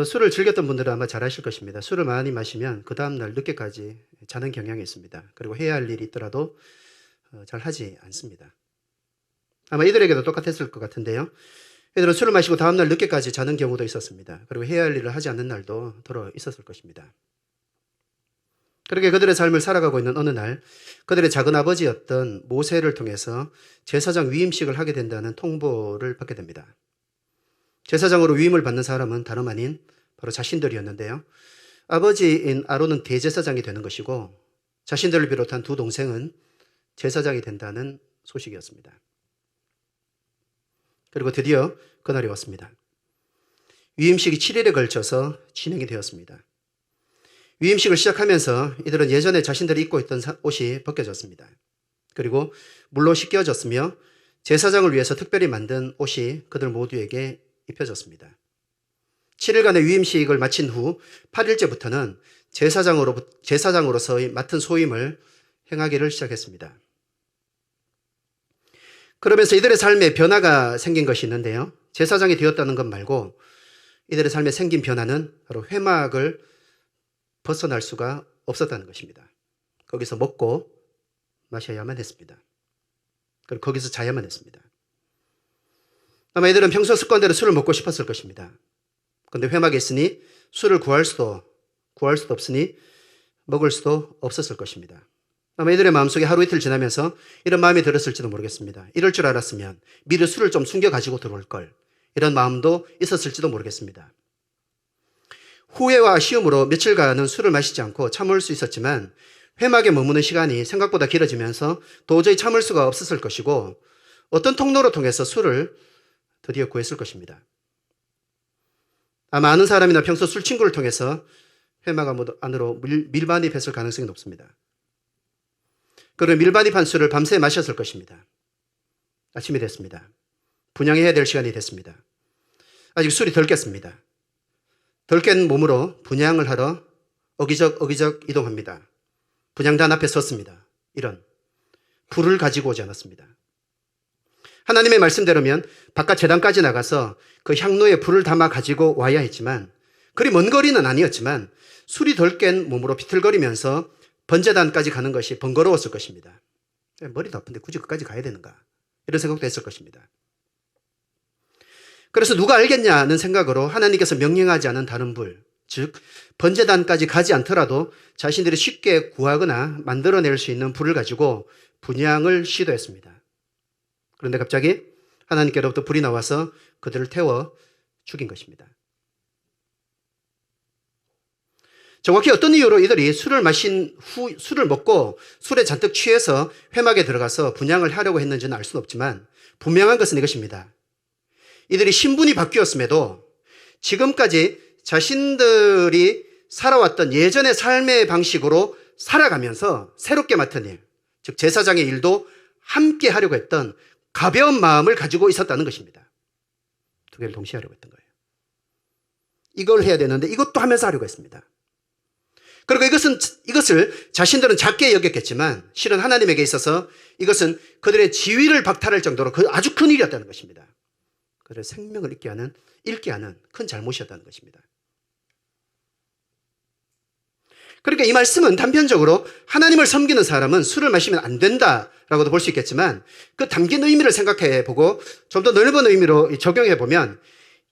술을 즐겼던 분들은 아마 잘 아실 것입니다. 술을 많이 마시면 그 다음날 늦게까지 자는 경향이 있습니다. 그리고 해야 할 일이 있더라도 잘 하지 않습니다. 아마 이들에게도 똑같았을 것 같은데요. 이들은 술을 마시고 다음날 늦게까지 자는 경우도 있었습니다. 그리고 해야 할 일을 하지 않는 날도 더러 있었을 것입니다. 그렇게 그들의 삶을 살아가고 있는 어느 날 그들의 작은아버지였던 모세를 통해서 제사장 위임식을 하게 된다는 통보를 받게 됩니다. 제사장으로 위임을 받는 사람은 다름 아닌 바로 자신들이었는데요. 아버지인 아론은 대제사장이 되는 것이고 자신들을 비롯한 두 동생은 제사장이 된다는 소식이었습니다. 그리고 드디어 그날이 왔습니다. 위임식이 7일에 걸쳐서 진행이 되었습니다. 위임식을 시작하면서 이들은 예전에 자신들이 입고 있던 옷이 벗겨졌습니다. 그리고 물로 씻겨졌으며 제사장을 위해서 특별히 만든 옷이 그들 모두에게 입혀졌습니다. 7일간의 위임식을 마친 후 8일째부터는 제사장으로서의 맡은 소임을 행하기를 시작했습니다. 그러면서 이들의 삶에 변화가 생긴 것이 있는데요. 제사장이 되었다는 것 말고 이들의 삶에 생긴 변화는 바로 회막을 벗어날 수가 없었다는 것입니다. 거기서 먹고 마셔야만 했습니다. 그리고 거기서 자야만 했습니다. 아마 이들은 평소 습관대로 술을 먹고 싶었을 것입니다. 그런데 회막에 있으니 술을 구할 수도 없으니 먹을 수도 없었을 것입니다. 아마 이들의 마음속에 하루 이틀 지나면서 이런 마음이 들었을지도 모르겠습니다. 이럴 줄 알았으면 미리 술을 좀 숨겨가지고 들어올 걸. 이런 마음도 있었을지도 모르겠습니다. 후회와 아쉬움으로 며칠간은 술을 마시지 않고 참을 수 있었지만 회막에 머무는 시간이 생각보다 길어지면서 도저히 참을 수가 없었을 것이고 어떤 통로로 통해서 술을 드디어 구했을 것입니다. 아마 아는 사람이나 평소 술 친구를 통해서 회막 안으로 밀반입했을 가능성이 높습니다. 그리고 밀반입한 술을 밤새 마셨을 것입니다. 아침이 됐습니다. 분향해야 될 시간이 됐습니다. 아직 술이 덜 깼습니다. 덜 깬 몸으로 분향을 하러 어기적 이동합니다. 분향단 앞에 섰습니다. 이런 불을 가지고 오지 않았습니다. 하나님의 말씀대로면 바깥 제단까지 나가서 그 향로에 불을 담아 가지고 와야 했지만 그리 먼 거리는 아니었지만 술이 덜 깬 몸으로 비틀거리면서 번제단까지 가는 것이 번거로웠을 것입니다. 머리도 아픈데 굳이 끝까지 가야 되는가? 이런 생각도 했을 것입니다. 그래서 누가 알겠냐는 생각으로 하나님께서 명령하지 않은 다른 불, 즉 번제단까지 가지 않더라도 자신들이 쉽게 구하거나 만들어낼 수 있는 불을 가지고 분향을 시도했습니다. 그런데 갑자기 하나님께로부터 불이 나와서 그들을 태워 죽인 것입니다. 정확히 어떤 이유로 이들이 술을 마신 후 술을 먹고 술에 잔뜩 취해서 회막에 들어가서 분향을 하려고 했는지는 알 수는 없지만 분명한 것은 이것입니다. 이들이 신분이 바뀌었음에도 지금까지 자신들이 살아왔던 예전의 삶의 방식으로 살아가면서 새롭게 맡은 일, 즉 제사장의 일도 함께 하려고 했던 가벼운 마음을 가지고 있었다는 것입니다. 두 개를 동시에 하려고 했던 거예요. 이걸 해야 되는데 이것도 하면서 하려고 했습니다. 그리고 이것을 자신들은 작게 여겼겠지만 실은 하나님에게 있어서 이것은 그들의 지위를 박탈할 정도로 아주 큰 일이었다는 것입니다. 그들의 생명을 잃게 하는 큰 잘못이었다는 것입니다. 그러니까 이 말씀은 단편적으로 하나님을 섬기는 사람은 술을 마시면 안 된다라고도 볼 수 있겠지만 그 담긴 의미를 생각해 보고 좀 더 넓은 의미로 적용해 보면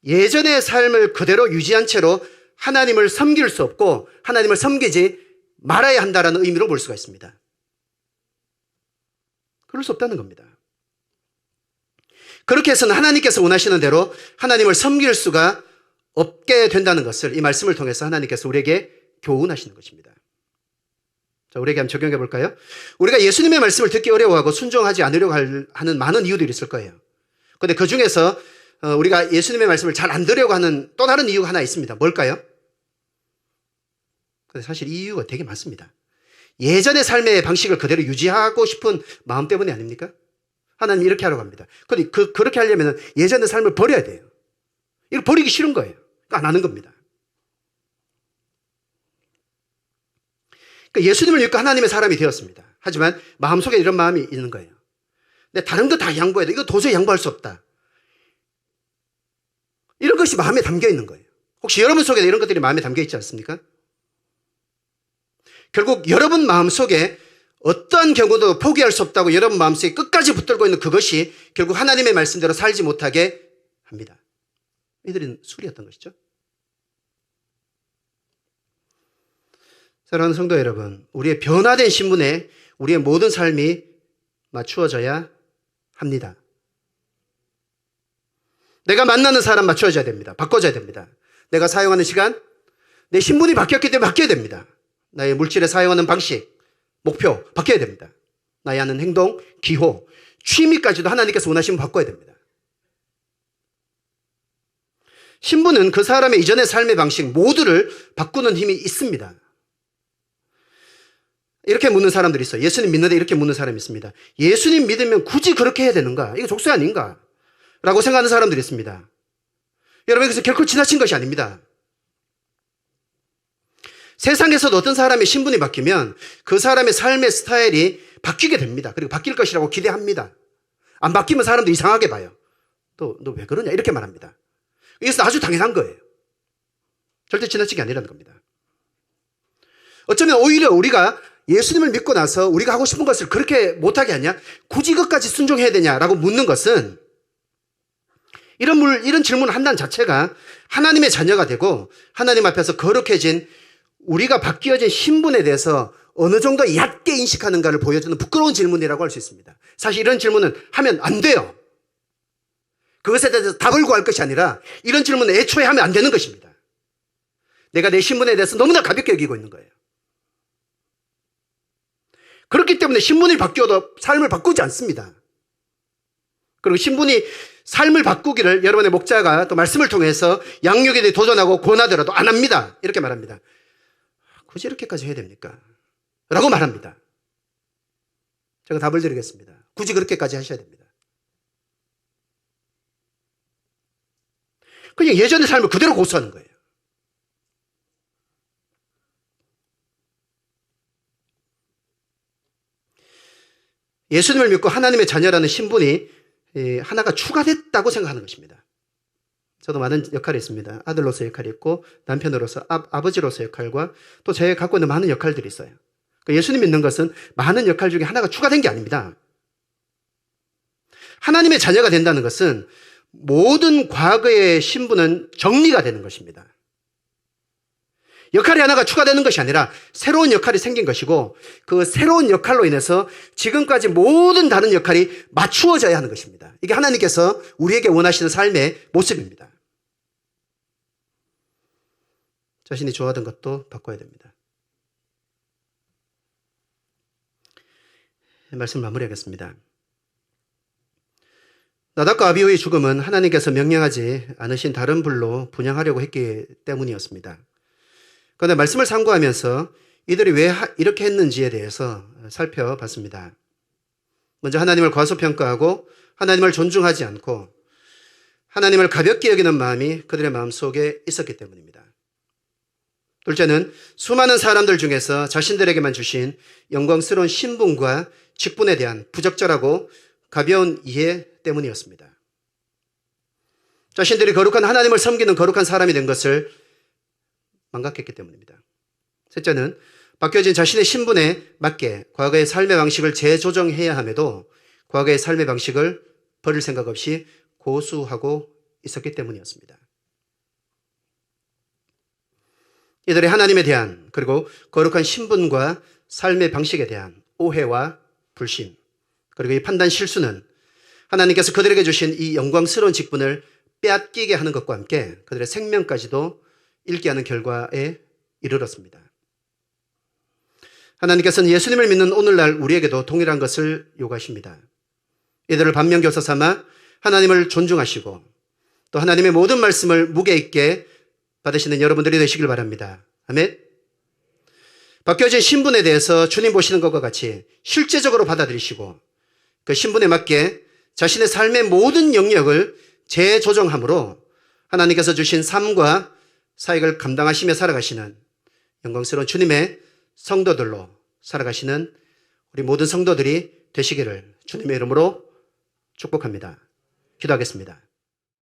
예전의 삶을 그대로 유지한 채로 하나님을 섬길 수 없고 하나님을 섬기지 말아야 한다라는 의미로 볼 수가 있습니다. 그럴 수 없다는 겁니다. 그렇게 해서는 하나님께서 원하시는 대로 하나님을 섬길 수가 없게 된다는 것을 이 말씀을 통해서 하나님께서 우리에게 교훈하시는 것입니다. 자, 우리에게 한번 적용해 볼까요? 우리가 예수님의 말씀을 듣기 어려워하고 순종하지 않으려고 하는 많은 이유들이 있을 거예요. 그런데 그 중에서 우리가 예수님의 말씀을 잘 안 들으려고 하는 또 다른 이유가 하나 있습니다. 뭘까요? 근데 사실 이 이유가 되게 많습니다. 예전의 삶의 방식을 그대로 유지하고 싶은 마음 때문이 아닙니까? 하나님 이렇게 하라고 합니다. 그런데 그렇게 하려면 예전의 삶을 버려야 돼요. 이거 버리기 싫은 거예요. 안 하는 겁니다. 그러니까 예수님을 믿고 하나님의 사람이 되었습니다. 하지만 마음속에 이런 마음이 있는 거예요. 근데 다른 거 다 양보해야 돼. 이거 도저히 양보할 수 없다. 이런 것이 마음에 담겨 있는 거예요. 혹시 여러분 속에 이런 것들이 마음에 담겨 있지 않습니까? 결국 여러분 마음속에 어떠한 경우도 포기할 수 없다고 여러분 마음속에 끝까지 붙들고 있는 그것이 결국 하나님의 말씀대로 살지 못하게 합니다. 이들은 술이었던 것이죠. 사랑하는 성도 여러분, 우리의 변화된 신분에 우리의 모든 삶이 맞추어져야 합니다. 내가 만나는 사람 맞춰져야 됩니다. 바꿔줘야 됩니다. 내가 사용하는 시간, 내 신분이 바뀌었기 때문에 바뀌어야 됩니다. 나의 물질에 사용하는 방식, 목표 바뀌어야 됩니다. 나의 하는 행동, 기호, 취미까지도 하나님께서 원하시면 바꿔야 됩니다. 신분은 그 사람의 이전의 삶의 방식 모두를 바꾸는 힘이 있습니다. 이렇게 묻는 사람들이 있어요. 예수님 믿는데 이렇게 묻는 사람이 있습니다. 예수님 믿으면 굳이 그렇게 해야 되는가? 이거 족쇄 아닌가? 라고 생각하는 사람들이 있습니다. 여러분, 그래서 결코 지나친 것이 아닙니다. 세상에서도 어떤 사람의 신분이 바뀌면 그 사람의 삶의 스타일이 바뀌게 됩니다. 그리고 바뀔 것이라고 기대합니다. 안 바뀌면 사람도 이상하게 봐요. 또 너 왜 그러냐 이렇게 말합니다. 이것은 아주 당연한 거예요. 절대 지나치게 아니라는 겁니다. 어쩌면 오히려 우리가 예수님을 믿고 나서 우리가 하고 싶은 것을 그렇게 못하게 하냐? 굳이 그것까지 순종해야 되냐라고 묻는 것은 이런 질문을 한다는 자체가 하나님의 자녀가 되고 하나님 앞에서 거룩해진 우리가 바뀌어진 신분에 대해서 어느 정도 얕게 인식하는가를 보여주는 부끄러운 질문이라고 할 수 있습니다. 사실 이런 질문은 하면 안 돼요. 그것에 대해서 답을 구할 것이 아니라 이런 질문은 애초에 하면 안 되는 것입니다. 내가 내 신분에 대해서 너무나 가볍게 여기고 있는 거예요. 그렇기 때문에 신분이 바뀌어도 삶을 바꾸지 않습니다. 그리고 신분이 삶을 바꾸기를 여러분의 목자가 또 말씀을 통해서 양육에 대해 도전하고 권하더라도 안 합니다. 이렇게 말합니다. 굳이 이렇게까지 해야 됩니까? 라고 말합니다. 제가 답을 드리겠습니다. 굳이 그렇게까지 하셔야 됩니다. 그냥 예전의 삶을 그대로 고수하는 거예요. 예수님을 믿고 하나님의 자녀라는 신분이 하나가 추가됐다고 생각하는 것입니다. 저도 많은 역할이 있습니다. 아들로서 역할이 있고 남편으로서 아버지로서 역할과 또 제가 갖고 있는 많은 역할들이 있어요. 그러니까 예수님 믿는 것은 많은 역할 중에 하나가 추가된 게 아닙니다. 하나님의 자녀가 된다는 것은 모든 과거의 신분은 정리가 되는 것입니다. 역할이 하나가 추가되는 것이 아니라 새로운 역할이 생긴 것이고 그 새로운 역할로 인해서 지금까지 모든 다른 역할이 맞추어져야 하는 것입니다. 이게 하나님께서 우리에게 원하시는 삶의 모습입니다. 자신이 좋아하던 것도 바꿔야 됩니다. 말씀 마무리하겠습니다. 나답과 아비후의 죽음은 하나님께서 명령하지 않으신 다른 불로 분향하려고 했기 때문이었습니다. 그런데 말씀을 상고하면서 이들이 왜 이렇게 했는지에 대해서 살펴봤습니다. 먼저 하나님을 과소평가하고 하나님을 존중하지 않고 하나님을 가볍게 여기는 마음이 그들의 마음속에 있었기 때문입니다. 둘째는 수많은 사람들 중에서 자신들에게만 주신 영광스러운 신분과 직분에 대한 부적절하고 가벼운 이해 때문이었습니다. 자신들이 거룩한 하나님을 섬기는 거룩한 사람이 된 것을 망각했기 때문입니다. 셋째는 바뀌어진 자신의 신분에 맞게 과거의 삶의 방식을 재조정해야 함에도 과거의 삶의 방식을 버릴 생각 없이 고수하고 있었기 때문이었습니다. 이들의 하나님에 대한 그리고 거룩한 신분과 삶의 방식에 대한 오해와 불신 그리고 이 판단 실수는 하나님께서 그들에게 주신 이 영광스러운 직분을 빼앗기게 하는 것과 함께 그들의 생명까지도 잃게 하는 결과에 이르렀습니다. 하나님께서는 예수님을 믿는 오늘날 우리에게도 동일한 것을 요구하십니다. 이들을 반면교사 삼아 하나님을 존중하시고 또 하나님의 모든 말씀을 무게 있게 받으시는 여러분들이 되시길 바랍니다. 아멘. 바뀌어진 신분에 대해서 주님 보시는 것과 같이 실제적으로 받아들이시고 그 신분에 맞게 자신의 삶의 모든 영역을 재조정함으로 하나님께서 주신 삶과 사역을 감당하시며 살아가시는 영광스러운 주님의 성도들로 살아가시는 우리 모든 성도들이 되시기를 주님의 이름으로 축복합니다. 기도하겠습니다.